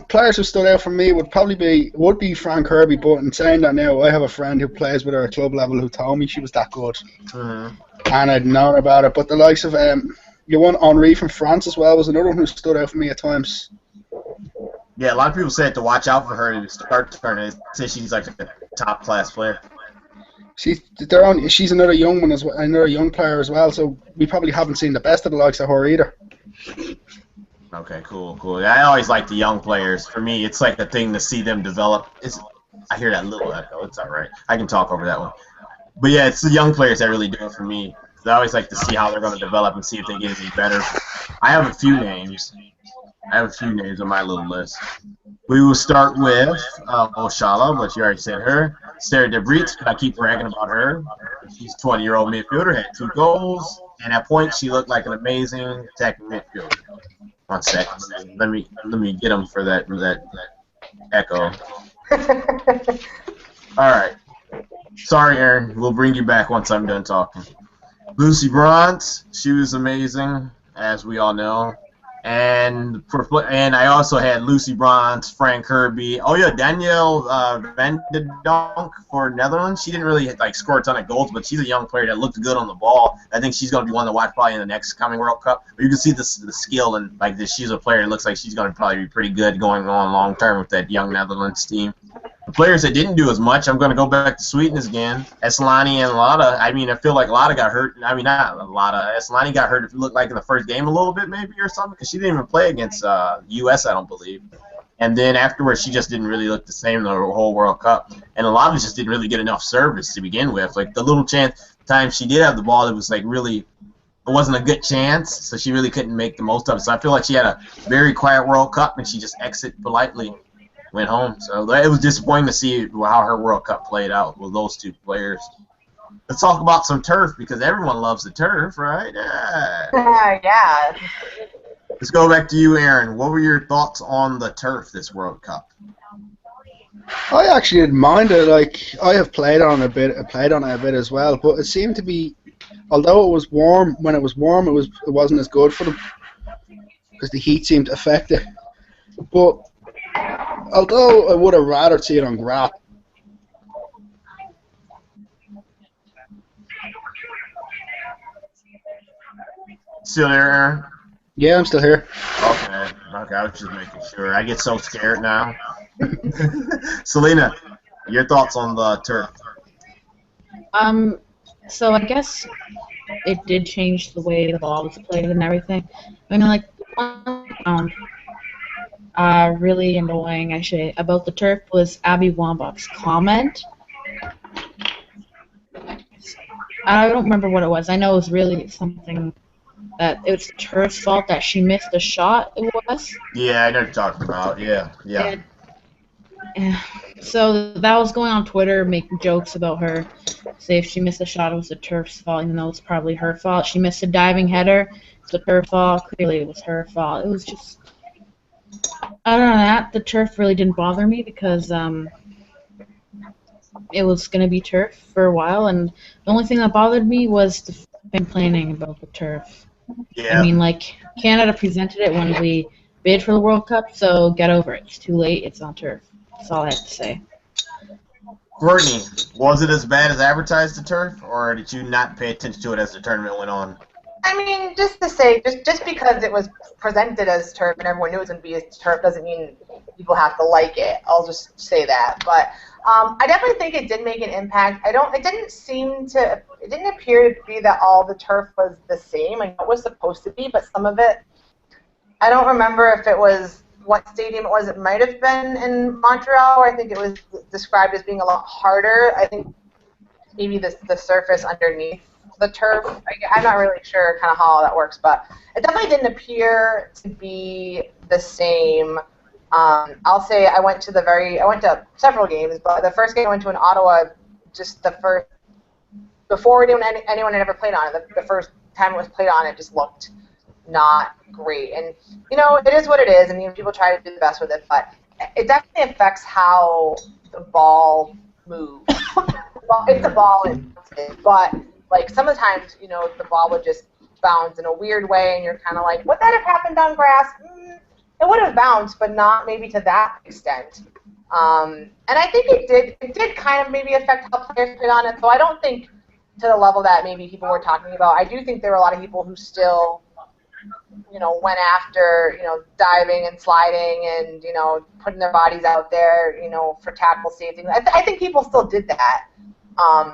Players who stood out for me would be Fran Kirby, but in saying that now, I have a friend who plays with her at club level who told me she was that good. Mm-hmm. And I'd known about it, but the likes of Yoann Henry from France as well was another one who stood out for me at times. Yeah, a lot of people said to watch out for her to start turning. Say she's like a top class player. She's another young one as well, another young player as well. So we probably haven't seen the best of the likes of her either. Okay, cool. Yeah, I always like the young players. For me, it's like a thing to see them develop. I hear that little echo. It's all right. I can talk over that one. But yeah, it's the young players that really do it for me. I always like to see how they're going to develop and see if they get any better. I have a few names. On my little list. We will start with Oshoala, but you already said her. Sarah De Vries, I keep bragging about her. She's a 20-year-old midfielder, had 2 goals, and at points she looked like an amazing attacking midfielder. 1 second. Let me get them for that echo. All right. Sorry, Aaron. We'll bring you back once I'm done talking. Lucy Bronze, she was amazing, as we all know. And I also had Lucy Bronze, Frank Kirby. Oh yeah, Danielle Van de Donk for Netherlands. She didn't really score a ton of goals, but she's a young player that looked good on the ball. I think she's going to be one to watch probably in the next coming World Cup. But you can see the skill and she's a player that looks like she's going to probably be pretty good going on long term with that young Netherlands team. The players that didn't do as much, I'm going to go back to Sweden again. Eslani and Lada. I mean, I feel like Lada got hurt. I mean, not Lada. Eslani got hurt, it looked like in the first game a little bit maybe or something, because she didn't even play against U.S., I don't believe. And then afterwards, she just didn't really look the same the whole World Cup. And Lada just didn't really get enough service to begin with. Like, the little time she did have the ball, it was really, it wasn't a good chance, so she really couldn't make the most of it. So I feel like she had a very quiet World Cup, and she just exited politely. Went home. So it was disappointing to see how her World Cup played out with those two players. Let's talk about some turf, because everyone loves the turf, right? Yeah. Yeah. Let's go back to you, Aaron. What were your thoughts on the turf this World Cup? I actually didn't mind it. Like, I have played on it a bit as well, but it seemed to be, although it was warm, when it was warm, it wasn't as good for them because the heat seemed to affect it. But although I would have rather see it on grass. Still there, Aaron? Yeah, I'm still here. Okay, I was just making sure. I get so scared now. Selena, your thoughts on the turf? So I guess it did change the way the ball was played and everything. I mean, really annoying actually about the turf was Abby Wambach's comment. I don't remember what it was. I know it was really something that it was the turf's fault that she missed a shot. It was. Yeah, I know what you're talking about. Yeah. And so that was going on Twitter, making jokes about her. Say if she missed a shot, it was the turf's fault, even though it's probably her fault. She missed a diving header. It's the turf's fault. Clearly, it was her fault. It was just. Other than that, the turf really didn't bother me because it was going to be turf for a while, and the only thing that bothered me was the complaining about the turf. Yeah. I mean, Canada presented it when we bid for the World Cup, so get over it. It's too late. It's on turf. That's all I have to say. Courtney, was it as bad as advertised, the turf, or did you not pay attention to it as the tournament went on? I mean, just to say, just because it was presented as turf and everyone knew it was going to be as turf doesn't mean people have to like it. I'll just say that. But I definitely think it did make an impact. It didn't appear to be that all the turf was the same. I know it was supposed to be, but some of it, I don't remember if it was what stadium it was. It might have been in Montreal, where I think it was described as being a lot harder. I think maybe the surface underneath the turf. I'm not really sure kind of how all that works, but it definitely didn't appear to be the same. I'll say I went to several games, but the first game I went to in Ottawa, before anyone had ever played on it, the first time it was played on, it just looked not great. And, it is what it is, and people try to do the best with it, but it definitely affects how the ball moves. It's the ball, but sometimes, the ball would just bounce in a weird way, and you're kind of like, would that have happened on grass? It would have bounced, but not maybe to that extent. And I think it did kind of maybe affect how players played on it, so I don't think to the level that maybe people were talking about. I do think there were a lot of people who still, went after, diving and sliding and, putting their bodies out there, for tackle safety. I think people still did that.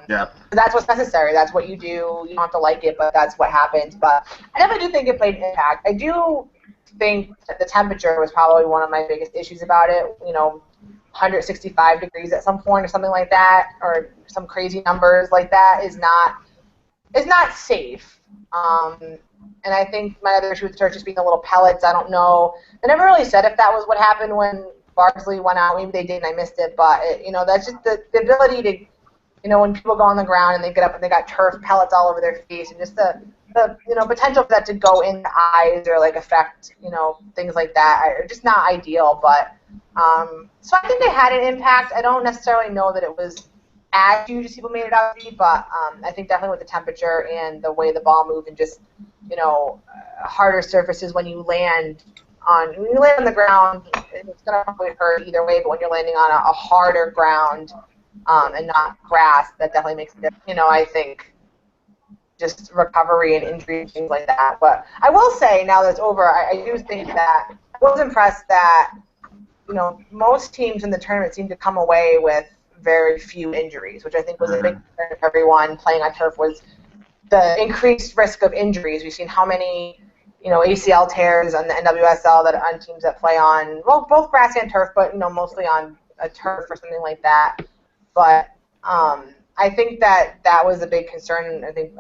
Yeah. That's what's necessary. That's what you do. You don't have to like it, but that's what happens. But I definitely do think it played an impact. I do think that the temperature was probably one of my biggest issues about it. 165 degrees at some point or something like that, or some crazy numbers like that is not safe. And I think my other issue with the turf just being the little pellets, I don't know. They never really said if that was what happened when Bardsley went out. Maybe they did and I missed it, but that's just the ability to, when people go on the ground and they get up and they got turf pellets all over their face, and just the potential for that to go in the eyes or affect things like that are just not ideal. But So I think they had an impact. I don't necessarily know that it was as huge as people made it out to be, but I think definitely with the temperature and the way the ball moved and just, harder surfaces when you land on the ground, it's going to probably hurt either way, but when you're landing on a harder ground and not grass, that definitely makes a difference. I think just recovery and injury and things like that. But I will say, now that it's over, I do think that I was impressed that, most teams in the tournament seemed to come away with very few injuries, which I think was a big concern for everyone playing on turf, was the increased risk of injuries. We've seen how many, ACL tears on the NWSL that on teams that play on, well, both grass and turf, but, mostly on a turf or something like that. But I think that was a big concern, and I think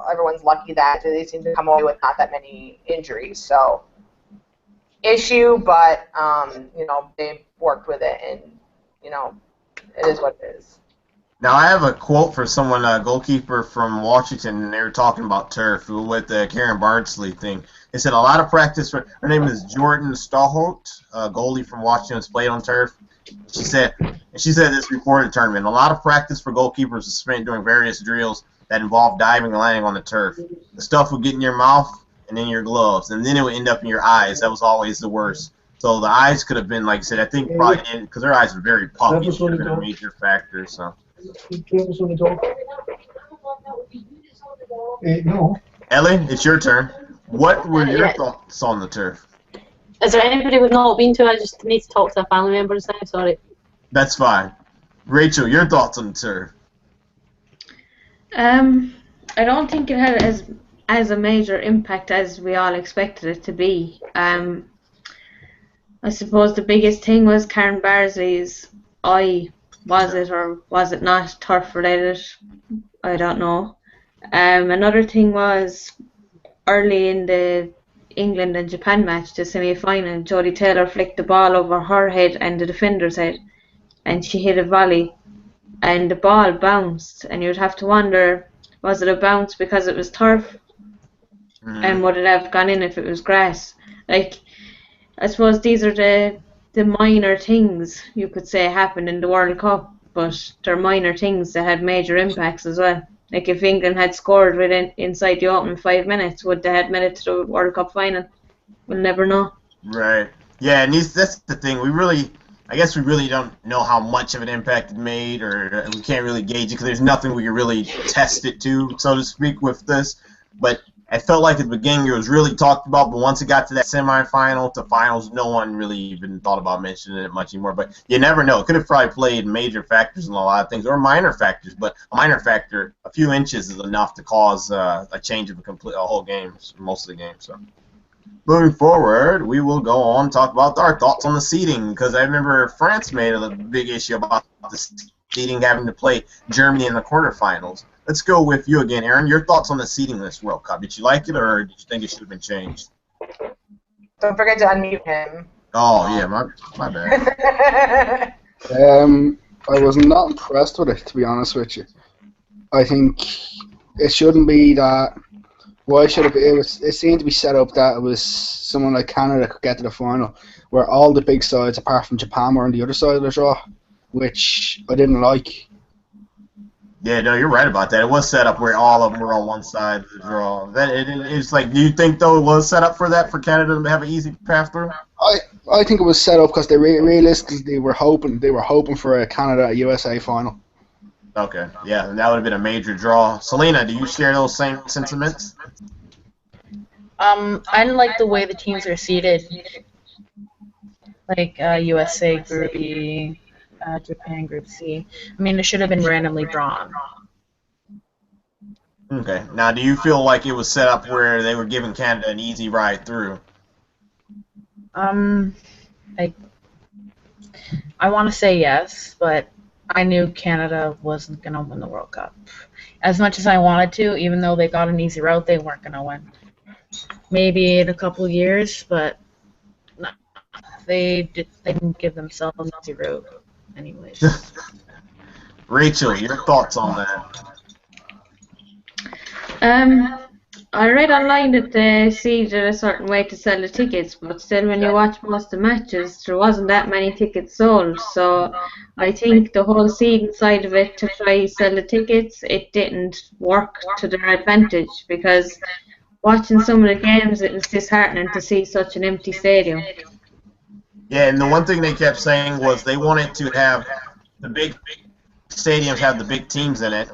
everyone's lucky that they seem to come away with not that many injuries. So, issue, but, they've worked with it, and, it is what it is. Now, I have a quote for someone, a goalkeeper from Washington, and they were talking about turf with the Karen Bardsley thing. They said a lot of practice her name is Jordan Stallholt, a goalie from Washington, has played on turf. She said this before the tournament, a lot of practice for goalkeepers is spent doing various drills that involve diving and landing on the turf. The stuff would get in your mouth and in your gloves, and then it would end up in your eyes. That was always the worst. So the eyes could have been, like I said, I think probably because their eyes were very puffy, it could have been a major factor. So. No. Ellie, it's your turn. What were your thoughts on the turf? Is there anybody we've not been to? I just need to talk to the family members now. Sorry. That's fine. Rachel, your thoughts on the turf? I don't think it had as a major impact as we all expected it to be. I suppose the biggest thing was Karen Bardsley's eye. Was it or was it not turf related? I don't know. Another thing was early in the England and Japan match, the semi-final, Jodie Taylor flicked the ball over her head and the defender's head, and she hit a volley, and the ball bounced, and you'd have to wonder, was it a bounce because it was turf, and would it have gone in if it was grass? Like, I suppose these are the minor things you could say happened in the World Cup, but they're minor things that had major impacts as well. Like if England had scored within inside the opening 5 minutes, would they have made it to the World Cup final? We'll never know. Right. Yeah, and that's the thing. I guess we really don't know how much of an impact it made, or we can't really gauge it because there's nothing we can really test it to, so to speak, with this. But I felt like at the beginning it was really talked about, but once it got to that semifinal to finals, no one really even thought about mentioning it much anymore. But you never know. It could have probably played major factors in a lot of things, or minor factors. But a minor factor, a few inches is enough to cause a change of a whole game, most of the game. So, moving forward, we will go on and talk about our thoughts on the seeding, because I remember France made a big issue about the seeding, having to play Germany in the quarterfinals. Let's go with you again, Aaron. Your thoughts on the seeding this World Cup. Did you like it, or did you think it should have been changed? Don't forget to unmute him. Oh, yeah, my bad. I was not impressed with it, to be honest with you. I think it shouldn't be that. Why should it be? It seemed to be set up that it was someone like Canada could get to the final, where all the big sides, apart from Japan, were on the other side of the draw, which I didn't like. Yeah, no, you're right about that. It was set up where all of them were on one side of the draw. It's like, do you think, though, it was set up for that, for Canada to have an easy path through? I think it was set up because they realistically were hoping for a Canada-USA final. Okay, yeah, and that would have been a major draw. Selena, do you share those same sentiments? I didn't like the way the teams are seeded. Like USA Group E, Japan Group C. I mean, it should have been randomly drawn. Okay. Now, do you feel like it was set up where they were giving Canada an easy ride through? I want to say yes, but I knew Canada wasn't going to win the World Cup. As much as I wanted to, even though they got an easy route, they weren't going to win. Maybe in a couple of years, but no, they didn't give themselves an easy route. Anyways. Rachel, your thoughts on that? I read online that they seeded a certain way to sell the tickets, but still, when you watch most of the matches, there wasn't that many tickets sold. So I think the whole seeding side of it to try sell the tickets, it didn't work to their advantage because watching some of the games, it was disheartening to see such an empty stadium. Yeah, and the one thing they kept saying was they wanted to have the big stadiums have the big teams in it.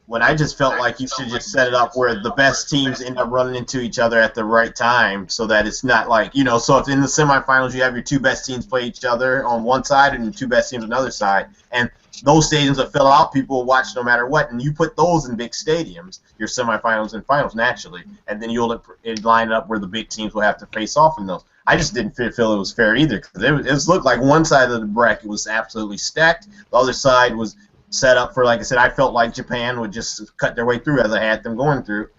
When I just felt like you should just set it up where the best teams end up running into each other at the right time, so that it's not like, so if in the semifinals you have your two best teams play each other on one side and your two best teams on the other side, and those stadiums that fill out, people will watch no matter what, and you put those in big stadiums, your semifinals and finals naturally, and then you'll line it up where the big teams will have to face off in those. I just didn't feel it was fair either, because it looked like one side of the bracket was absolutely stacked, the other side was set up for, like I said, I felt like Japan would just cut their way through as I had them going through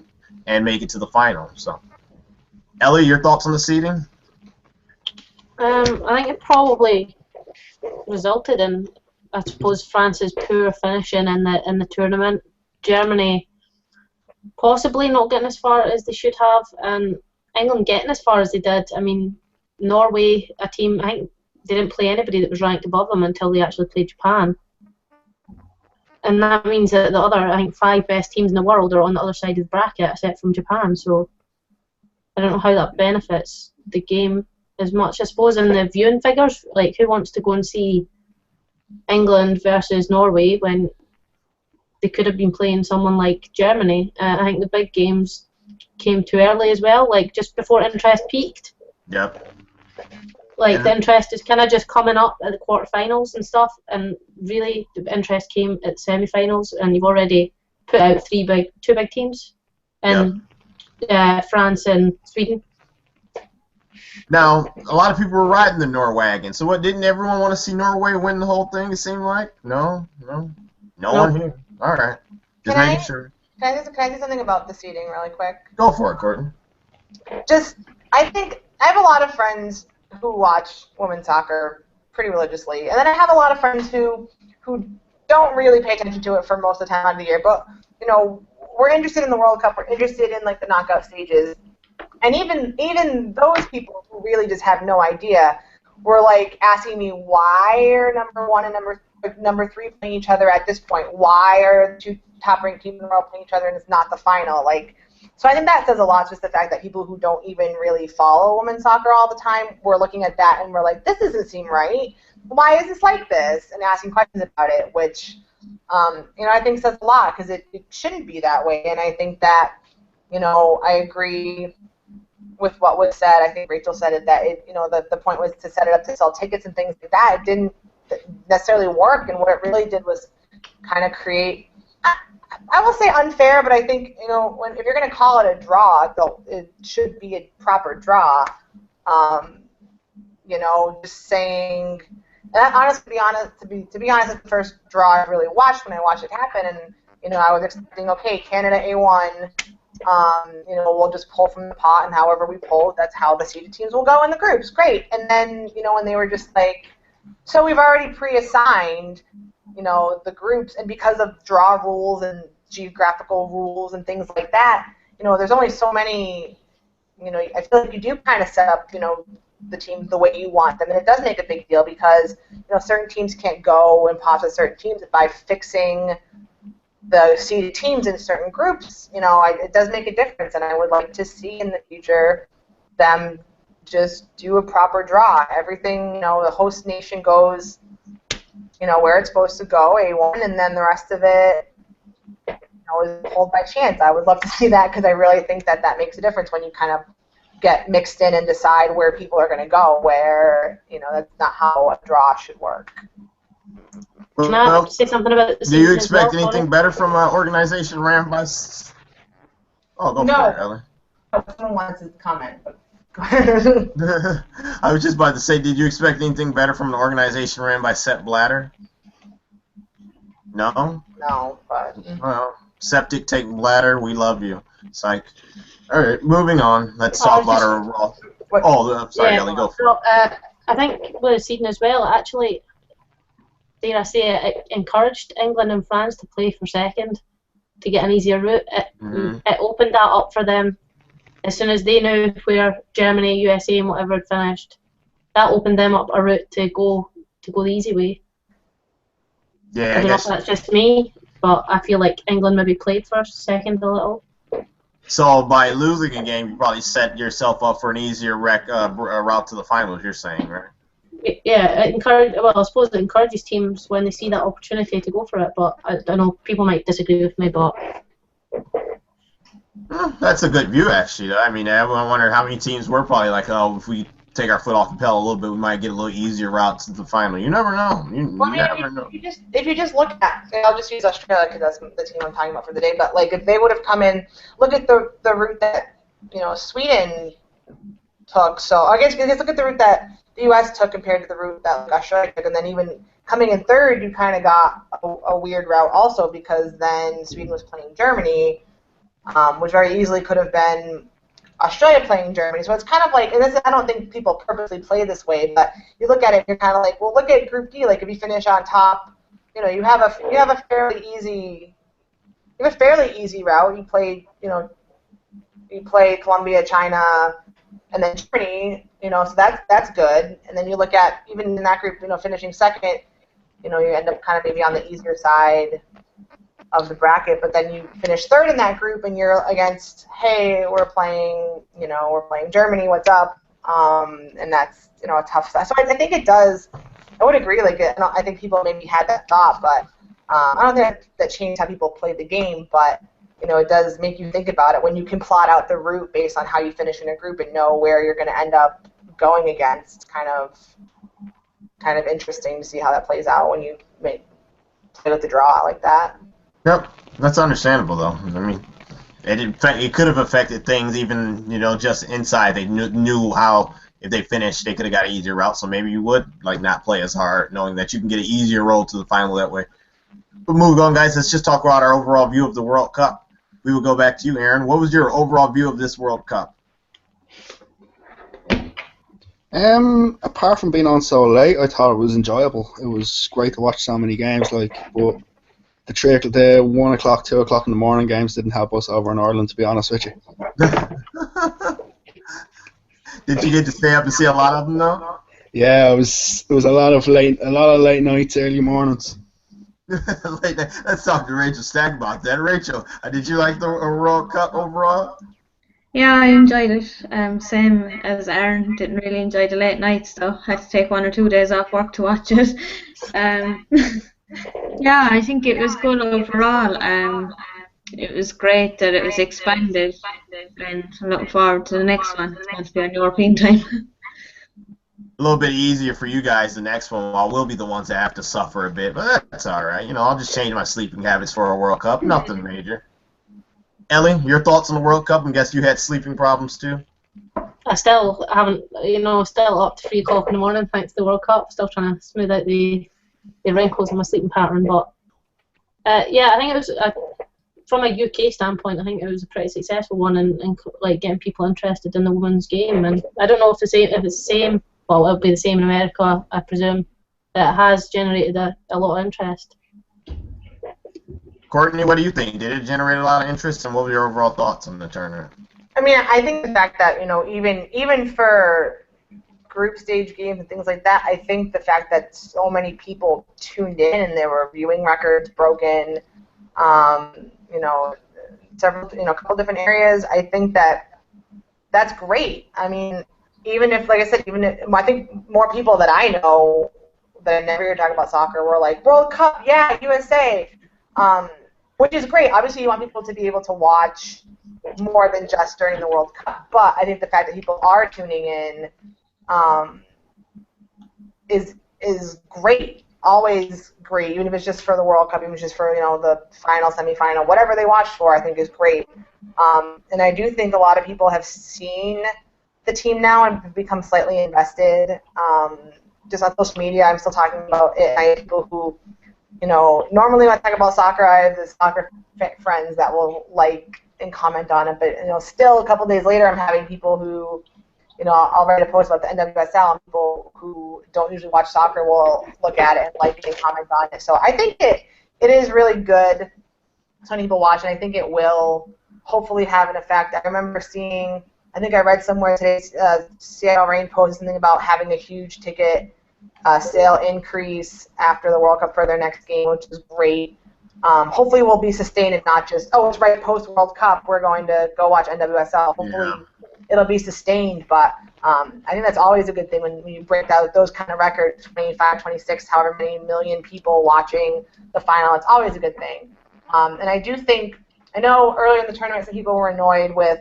and make it to the final. So, Ellie, your thoughts on the seeding? I think it probably resulted in, I suppose, France's poor finishing in the tournament. Germany possibly not getting as far as they should have, and England getting as far as they did. I mean, Norway, a team, I think they didn't play anybody that was ranked above them until they actually played Japan. And that means that the other, I think, 5 best teams in the world are on the other side of the bracket, except from Japan. So I don't know how that benefits the game as much. I suppose in the viewing figures, like who wants to go and see England versus Norway when they could have been playing someone like Germany? I think the big games came too early as well, like just before interest peaked. Yep. Like, the interest is kind of just coming up at the quarterfinals and stuff, and really the interest came at semi-finals, and you've already put out two big teams in France and Sweden. Now, a lot of people were riding the Norwagon, so what, didn't everyone want to see Norway win the whole thing, it seemed like? No one here. All right. Just making sure. Can I say something about the seeding really quick? Go for it, Courtney. I think I have a lot of friends who watch women's soccer pretty religiously, and then I have a lot of friends who don't really pay attention to it for most of the time out of the year. But we're interested in the World Cup. We're interested in like the knockout stages, and even those people who really just have no idea were like asking me why are number 1 and number 3 playing each other at this point? Why are the 2 top-ranked teams in the world playing each other and it's not the final? So I think that says a lot, just the fact that people who don't even really follow women's soccer all the time were looking at that and were like, this doesn't seem right. Why is this like this? And asking questions about it, which, I think says a lot, because it shouldn't be that way. And I think that, I agree with what was said. I think Rachel said it, that the point was to set it up to sell tickets and things like that. It didn't necessarily work, and what it really did was kind of create, I will say unfair, but I think, if you're going to call it a draw, it should be a proper draw. Just saying, and honestly, to be honest, it's the first draw I really watched when I watched it happen, and, I was expecting, okay, Canada A1, we'll just pull from the pot, and however we pull, that's how the seeded teams will go in the groups. Great. And then, when they were just like, so we've already pre-assigned, the groups, and because of draw rules and geographical rules and things like that, there's only so many, I feel like you do kind of set up, the teams the way you want them, and it does make a big deal because, certain teams can't go and pop to certain teams by fixing the seeded teams in certain groups. It does make a difference, and I would like to see in the future them just do a proper draw. Everything, the host nation goes, where it's supposed to go, A1, and then the rest of it, is pulled by chance. I would love to see that, because I really think that makes a difference when you kind of get mixed in and decide where people are going to go, where, that's not how a draw should work. Can I say something about the do you expect anything better from an organization ran by... Oh, go for it, Ellie. Someone wants to comment, but I was just about to say, did you expect anything better from an organization ran by Sepp Blatter? No? No, but... Well, septic take Blatter, we love you. Psych. All right, moving on. Let's talk about our overall... Oh, sorry, Ellie, go for it. I think with the seeding as well, actually, dare I say it encouraged England and France to play for second. to get an easier route. It opened that up for them. As soon as they knew where Germany, USA, and whatever had finished, that opened them up a route to go the easy way. Yeah, I don't know if that's just me, but I feel like England maybe played first, second a little. So by losing a game, you probably set yourself up for an easier route to the finals. You're saying, right? Yeah, I suppose it encourages teams when they see that opportunity to go for it. But I don't know, people might disagree with me, but that's a good view, actually. I mean, I wonder how many teams were probably like, oh, if we take our foot off the pedal a little bit, we might get a little easier route to the final. You never know. You never know. If you just look at, I'll just use Australia because that's the team I'm talking about for the day. But like, if they would have come in, look at the route that Sweden took. So I guess look at the route that the U.S. took compared to the route that Australia took, and then even coming in third, you kind of got a weird route also because then Sweden was playing Germany, which very easily could have been Australia playing Germany. So it's kind of like, and I don't think people purposely play this way, but you look at it and you're kind of like, well, look at Group D. Like if you finish on top, you have a fairly easy route. You play Colombia, China, and then Germany. So that's good. And then you look at even in that group, finishing second, you end up kind of maybe on the easier side of the bracket, but then you finish third in that group and you're against, hey, we're playing Germany, what's up? And that's, a tough side. So I think it does, I would agree, I think people maybe had that thought, but I don't think that changed how people played the game, but, it does make you think about it when you can plot out the route based on how you finish in a group and know where you're going to end up going against. It's kind of interesting to see how that plays out when you play with the draw like that. Yep, that's understandable though. I mean, it could have affected things even just inside. They knew how if they finished, they could have got an easier route. So maybe you would not play as hard, knowing that you can get an easier road to the final that way. But moving on, guys, let's just talk about our overall view of the World Cup. We will go back to you, Aaron. What was your overall view of this World Cup? Apart from being on so late, I thought it was enjoyable. It was great to watch so many games, but the 1 o'clock, 2 o'clock in the morning games didn't help us over in Ireland, to be honest with you. Did you get to stay up and see a lot of them though? Yeah, it was a lot of late nights, early mornings. Let's talk to Rachel Stack about that. Rachel, did you like the World Cup overall? Yeah, I enjoyed it. Same as Aaron, didn't really enjoy the late nights though. Had to take 1 or 2 days off work to watch it. Yeah, I think it was good overall. It was great that it was expanded, and I'm looking forward to the next one. It's going to be on European time. A little bit easier for you guys the next one, while we'll be the ones that have to suffer a bit, but that's all right. I'll just change my sleeping habits for a World Cup. Nothing major. Ellie, your thoughts on the World Cup? I guess you had sleeping problems too. I still haven't, still up to 3 o'clock in the morning thanks to the World Cup. Still trying to smooth out the wrinkles in my sleeping pattern, but yeah, I think it was from a UK standpoint. I think it was a pretty successful one in getting people interested in the women's game. And I don't know if it's the same. Well, it'll be the same in America, I presume. That it has generated a lot of interest. Courtney, what do you think? Did it generate a lot of interest, and what were your overall thoughts on the tournament? I mean, I think the fact that even for group stage games and things like that, I think the fact that so many people tuned in and there were viewing records broken, several, a couple different areas, I think that's great. I mean, even if, like I said, I think more people that I know that I never hear talk about soccer were like, World Cup, yeah, USA, which is great. Obviously, you want people to be able to watch more than just during the World Cup, but I think the fact that people are tuning in is great, always great, even if it's just for the World Cup, even if it's just for the final, semifinal, whatever they watch for, I think is great. And I do think a lot of people have seen the team now and become slightly invested. Just on social media, I'm still talking about it. I have people who, normally when I talk about soccer, I have the soccer friends that will like and comment on it, but still a couple days later, I'm having people who, I'll write a post about the NWSL, and people who don't usually watch soccer will look at it and like it and comment on it. So I think it is really good many people watch, and I think it will hopefully have an effect. I remember seeing, I think I read somewhere today, Seattle Reign posted something about having a huge ticket sale increase after the World Cup for their next game, which is great. Hopefully we'll be sustained and not just, oh, it's right post-World Cup, we're going to go watch NWSL. Hopefully it'll be sustained, but I think that's always a good thing when you break out those kind of records, 25, 26, however many million people watching the final. It's always a good thing. And I do think, I know earlier in the tournament some people were annoyed with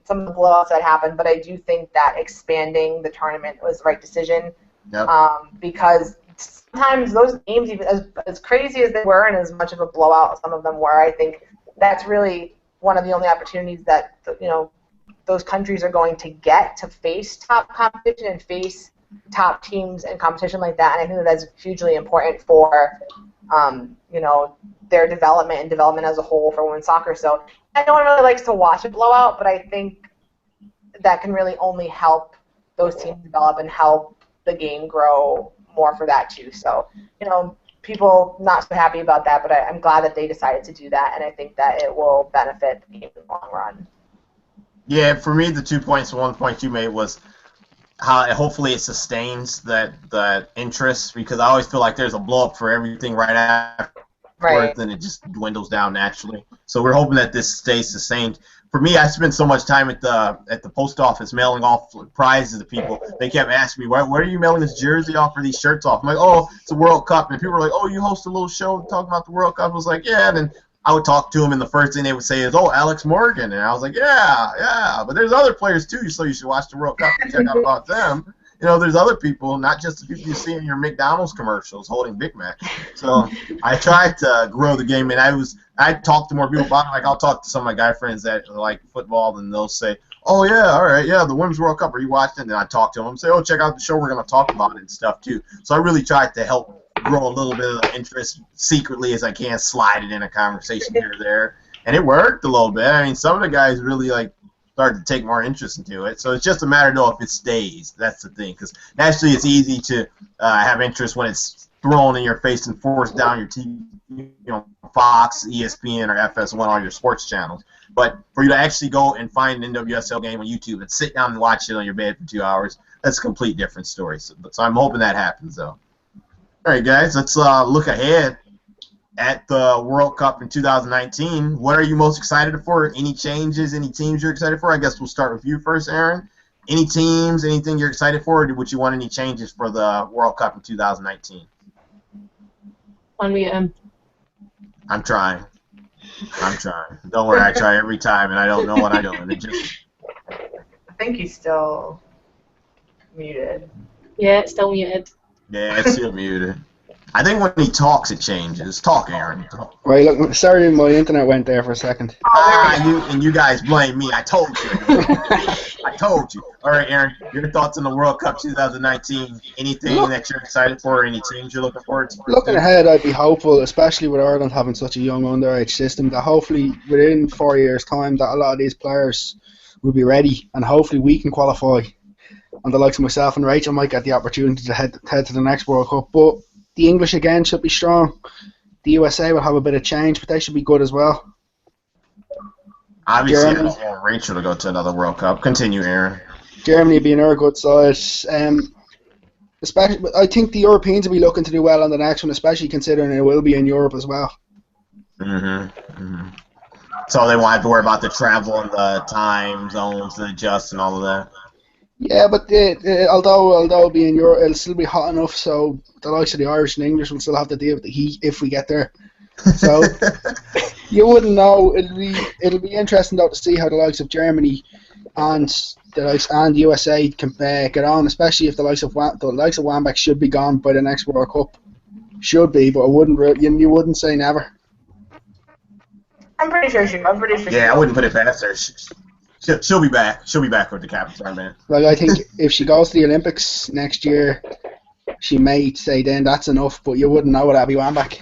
some of the blowouts that happened, but I do think that expanding the tournament was the right decision. Yep. Because sometimes those games, even as crazy as they were and as much of a blowout as some of them were, I think that's really one of the only opportunities that those countries are going to get to face top competition and face top teams in competition like that. And I think that's hugely important for their development and development as a whole for women's soccer. So no one really likes to watch a blowout, but I think that can really only help those teams develop and help the game grow more for that too. So, people not so happy about that, but I'm glad that they decided to do that, and I think that it will benefit the game in the long run. Yeah, for me, the 2 points, 1 point you made was how hopefully it sustains that interest, because I always feel like there's a blow up for everything right after. Right. Then it just dwindles down naturally. So we're hoping that this stays sustained. For me, I spent so much time at the post office mailing off prizes to people. They kept asking me, where are you mailing this jersey off or these shirts off? I'm like, oh, it's a World Cup. And people were like, oh, you host a little show talking about the World Cup? I was like, yeah. And then I would talk to them, and the first thing they would say is, oh, Alex Morgan. And I was like, yeah. But there's other players, too, so you should watch the World Cup and check out about them. There's other people, not just the people you see in your McDonald's commercials holding Big Mac. So I tried to grow the game, and I talked to more people about it. Like, I'll talk to some of my guy friends that like football, and they'll say, oh, yeah, all right, yeah, the Women's World Cup, are you watching? And I talk to them and say, oh, check out the show, we're going to talk about it and stuff, too. So I really tried to help grow a little bit of interest secretly as I can, slide it in a conversation here or there. And it worked a little bit. I mean, some of the guys really, started to take more interest into it. So it's just a matter, though, if it stays. That's the thing. Because naturally it's easy to have interest when it's thrown in your face and forced down your TV, Fox, ESPN, or FS1, all your sports channels. But for you to actually go and find an NWSL game on YouTube and sit down and watch it on your bed for 2 hours, that's a complete different story. So I'm hoping that happens, though. All right, guys, let's look ahead at the World Cup in 2019. What are you most excited for? Any changes, any teams you're excited for? I guess we'll start with you first, Aaron. Any teams, anything you're excited for, or would you want any changes for the World Cup in 2019? Unmute him. I'm trying. Don't worry, I try every time, and I don't know what I'm doing. I think he's still muted. Yeah, it's still muted. Yeah, it's still muted. I think when he talks, it changes. Talk, Aaron. Right, look, sorry, my internet went there for a second. You guys blame me. I told you. I told you. All right, Aaron, your thoughts on the World Cup 2019? Anything that you're excited for? Any teams you're looking forward to? Looking ahead, I'd be hopeful, especially with Ireland having such a young underage system, that hopefully within 4 years' time that a lot of these players will be ready, and hopefully we can qualify. And the likes of myself and Rachel might get the opportunity to head to the next World Cup. But the English again should be strong. The USA will have a bit of change, but they should be good as well. Obviously, I don't want Rachel to go to another World Cup. Continue, Aaron. Germany being our good side. Especially, I think the Europeans will be looking to do well on the next one, especially considering it will be in Europe as well. So they won't have to worry about the travel and the time zones and adjust and all of that. Yeah, but although it'll be in Europe, it'll still be hot enough, so the likes of the Irish and English will still have to deal with the heat if we get there. So you wouldn't know. It'll be interesting though to see how the likes of Germany and the USA can get on, especially if the likes of Wambach should be gone by the next World Cup. Should be, but you wouldn't say never. I'm pretty sure. Yeah, I wouldn't put it past her. She'll be back. She'll be back with the captain, man. Like, I think if she goes to the Olympics next year, she may say then that's enough, but you wouldn't know it, Abby Wambach.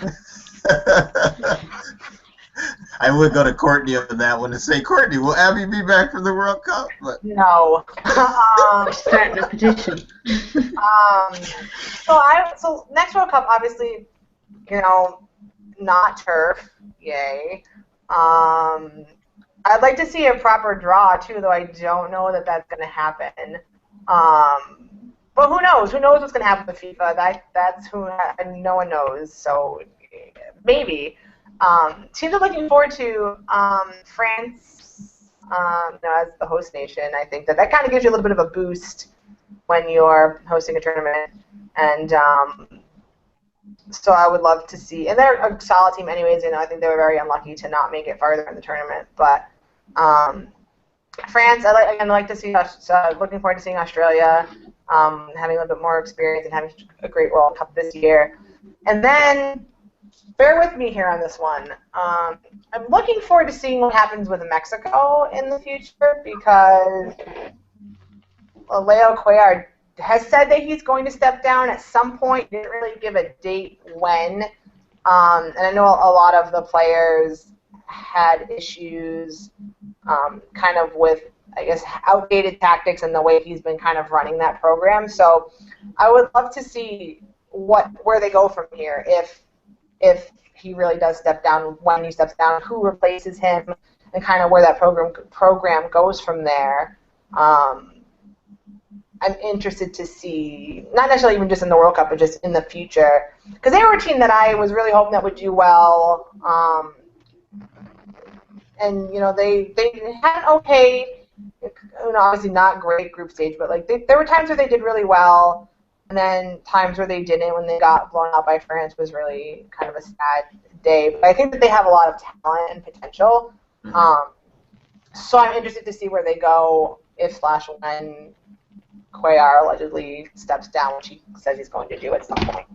I would go to Courtney on that one and say, Courtney, will Abby be back for the World Cup? But no. Starting a petition. So next World Cup, obviously, not turf. Yay. I'd like to see a proper draw too, though I don't know that that's going to happen. But who knows? Who knows what's going to happen with FIFA? That's who no one knows. So maybe. Teams are looking forward to France, as the host nation. I think that kind of gives you a little bit of a boost when you're hosting a tournament, and so I would love to see. And they're a solid team, anyways. I think they were very unlucky to not make it farther in the tournament, but. France, I like to see us. Looking forward to seeing Australia, having a little bit more experience and having a great World Cup this year. And then, bear with me here on this one. I'm looking forward to seeing what happens with Mexico in the future because Leo Cuellar has said that he's going to step down at some point. Didn't really give a date when. And I know a lot of the players had issues kind of with, I guess, outdated tactics and the way he's been kind of running that program. So I would love to see where they go from here if he really does step down, when he steps down, who replaces him, and kind of where that program goes from there. I'm interested to see, not necessarily even just in the World Cup, but just in the future. Because they were a team that I was really hoping that would do well. And, they had an okay, obviously not great group stage, but, there were times where they did really well, and then times where they didn't when they got blown out by France was really kind of a sad day. But I think that they have a lot of talent and potential. Mm-hmm. So I'm interested to see where they go if/when Cuellar allegedly steps down, which he says he's going to do at some point.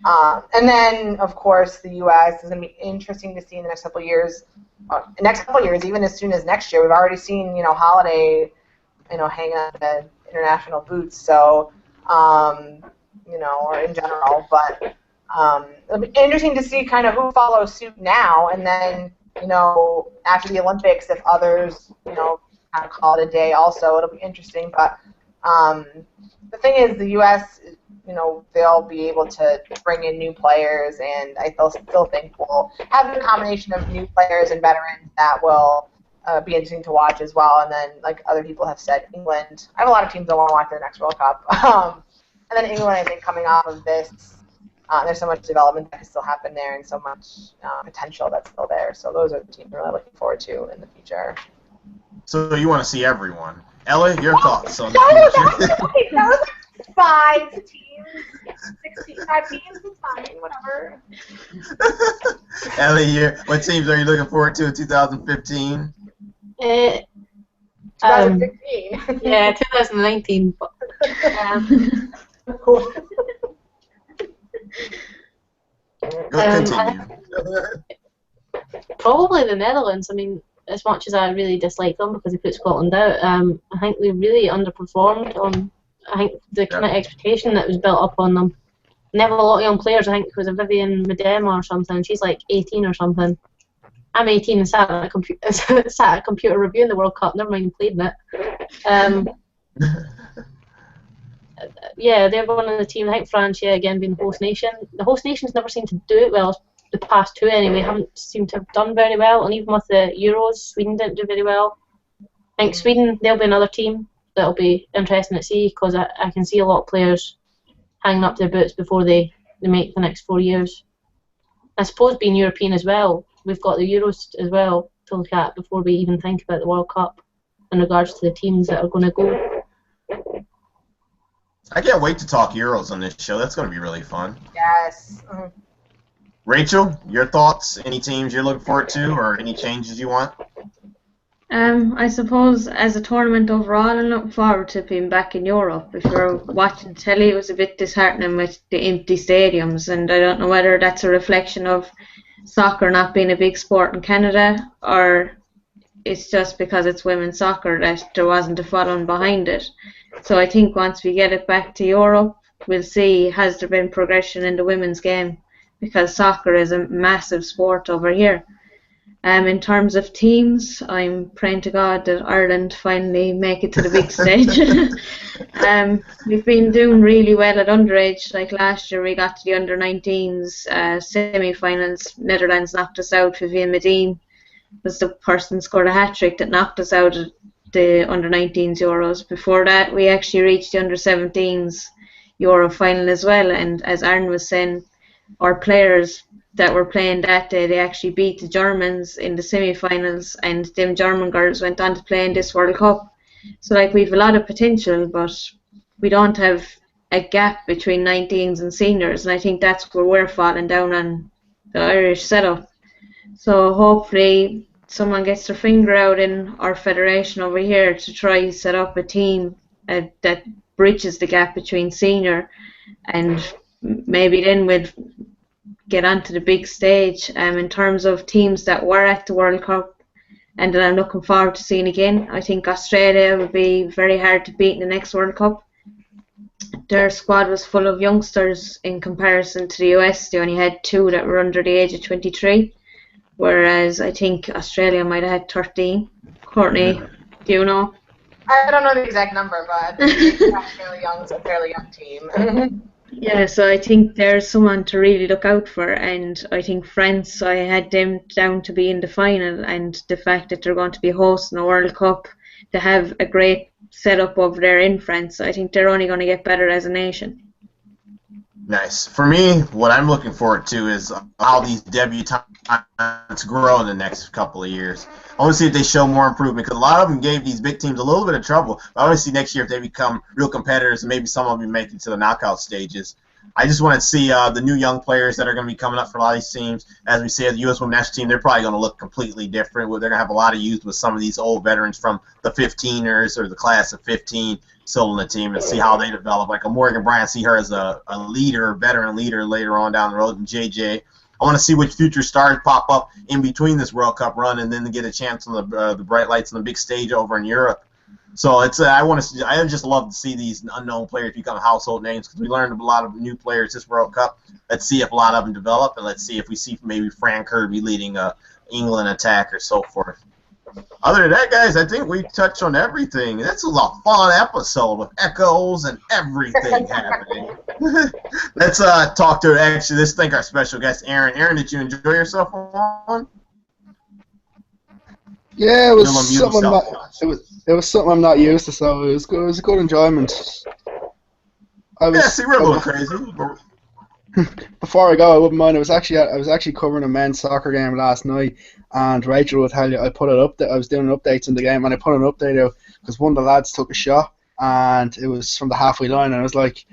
And then, of course, the U.S. is going to be interesting to see in the next couple of years. Even as soon as next year. We've already seen, Holiday, hanging on the international boots. So, or in general. But it'll be interesting to see kind of who follows suit now, and then, after the Olympics, if others, kind of call it a day. Also, it'll be interesting. But the thing is, the U.S. They'll be able to bring in new players, and I still think we'll have a combination of new players and veterans that will be interesting to watch as well. And then, like other people have said, England. I have a lot of teams that want to watch their next World Cup. And then England, I think, coming off of this, there's so much development that can still happen there, and so much potential that's still there. So those are the teams I'm really looking forward to in the future. So you want to see everyone. Ella, your thoughts on the future? That was 5 teams. 65 teams is fine, whatever. Ellie, what teams are you looking forward to in 2015? 2015. Yeah, 2019. But, continue. Probably the Netherlands. I mean, as much as I really dislike them because they put Scotland out, I think they really underperformed on. I think the kind of expectation that was built up on them. And they have a lot of young players. I think it was a Vivian Miedema or something. She's like 18 or something. I'm 18 and sat at a computer reviewing the World Cup. Never mind playing it. Yeah, they're one of the teams. I think France, again, being the host nation. The host nations never seem to do it well. The past two, anyway, haven't seemed to have done very well. And even with the Euros, Sweden didn't do very well. I think Sweden, they'll be another team that'll be interesting to see because I can see a lot of players hanging up their boots before they make the next 4 years. I suppose being European as well, we've got the Euros as well to look at before we even think about the World Cup in regards to the teams that are going to go. I can't wait to talk Euros on this show. That's going to be really fun. Yes. Rachel, your thoughts? Any teams you're looking forward to or any changes you want? I suppose as a tournament overall, I'm looking forward to being back in Europe. If you're watching telly, it was a bit disheartening with the empty stadiums, and I don't know whether that's a reflection of soccer not being a big sport in Canada, or it's just because it's women's soccer that there wasn't a following behind it. So I think once we get it back to Europe, we'll see has there been progression in the women's game, because soccer is a massive sport over here. In terms of teams, I'm praying to God that Ireland finally make it to the big stage. We've been doing really well at underage. Like last year, we got to the under-19s semi-finals. Netherlands knocked us out. Vivian Medine was the person who scored a hat-trick that knocked us out of the under-19s Euros. Before that, we actually reached the under-17s Euro final as well. And as Aaron was saying, our players that were playing that day, they actually beat the Germans in the semi-finals, and them German girls went on to play in this World Cup. So like we've a lot of potential, but we don't have a gap between 19s and seniors, and I think that's where we're falling down on the Irish setup. So hopefully someone gets their finger out in our federation over here to try set up a team that bridges the gap between senior, and maybe then we'll get onto the big stage. In terms of teams that were at the World Cup and that I'm looking forward to seeing again, I think Australia will be very hard to beat in the next World Cup. Their squad was full of youngsters in comparison to the US. They only had 2 that were under the age of 23, whereas I think Australia might have had 13. Courtney, do you know? I don't know the exact number, but it's a fairly young team. Yeah, so I think there's someone to really look out for, and I think France, I had them down to be in the final, and the fact that they're going to be hosting a World Cup, to have a great setup over there in France, I think they're only going to get better as a nation. Nice. For me, what I'm looking forward to is how these debutants grow in the next couple of years. I want to see if they show more improvement, because a lot of them gave these big teams a little bit of trouble. I want to see next year if they become real competitors, and maybe some of them make it to the knockout stages. I just want to see the new young players that are going to be coming up for a lot of these teams. As we say, the U.S. Women's National Team, they're probably going to look completely different. They're going to have a lot of youth with some of these old veterans from the 15ers or the class of 15 still in the team, and see how they develop. Like a Morgan Bryant, see her as a leader, veteran leader later on down the road, and JJ. I want to see which future stars pop up in between this World Cup run, and then to get a chance on the bright lights on the big stage over in Europe. So it's I just love to see these unknown players become household names, because we learned a lot of new players this World Cup. Let's see if a lot of them develop, and let's see if we see maybe Fran Kirby leading a England attack or so forth. Other than that, guys, I think we touched on everything. That's a lot of fun episode with echoes and everything happening. Let's talk to actually. Let's thank our special guest, Aaron. Aaron, did you enjoy yourself on? Yeah, it was something. It was something I'm not used to, so it was good. It was a good enjoyment. See, we're a little crazy. Before I go, I wouldn't mind. I was actually covering a men's soccer game last night, and Rachel will tell you I put it up. I was doing updates in the game, and I put an update out because one of the lads took a shot, and it was from the halfway line, and I was like,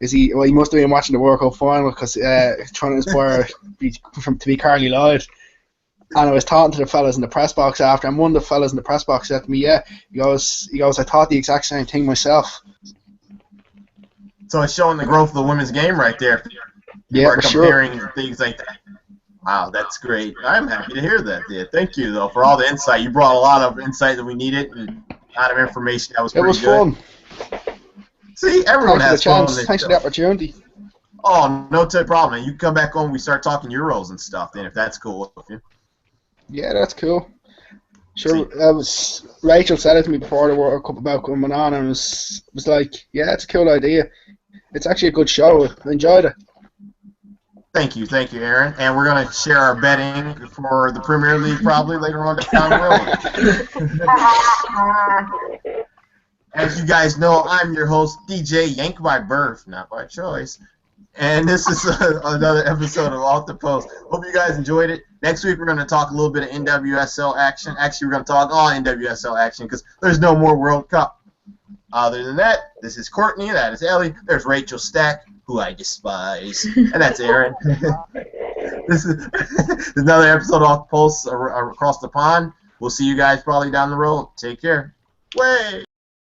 he must have been watching the World Cup final, because trying to inspire to be Carly Lloyd. And I was talking to the fellas in the press box after, and one of the fellas in the press box said to me, he goes, I thought the exact same thing myself. So it's showing the growth of the women's game right there. Yeah, for comparing sure. Things like that. Wow, that's great. I'm happy to hear that. Yeah, thank you, though, for all the insight. You brought a lot of insight that we needed, and a lot of information that was pretty good. It was fun. See, everyone has fun. Thanks for the opportunity. Oh, no problem. And you can come back on when we start talking Euros and stuff, then, if that's cool with you. Yeah, that's cool. Sure, Rachel said it to me before the World Cup about coming on, and was like, yeah, it's a cool idea. It's actually a good show. I enjoyed it. Thank you, Aaron. And we're going to share our betting for the Premier League probably later on down the road. As you guys know, I'm your host, DJ Yank by birth, not by choice. And this is another episode of Off the Post. Hope you guys enjoyed it. Next week, we're going to talk a little bit of NWSL action. Actually, we're going to talk all NWSL action because there's no more World Cup. Other than that, this is Courtney. That is Ellie. There's Rachel Stack, who I despise. And that's Aaron. This is another episode of Off the Post across the pond. We'll see you guys probably down the road. Take care. Way.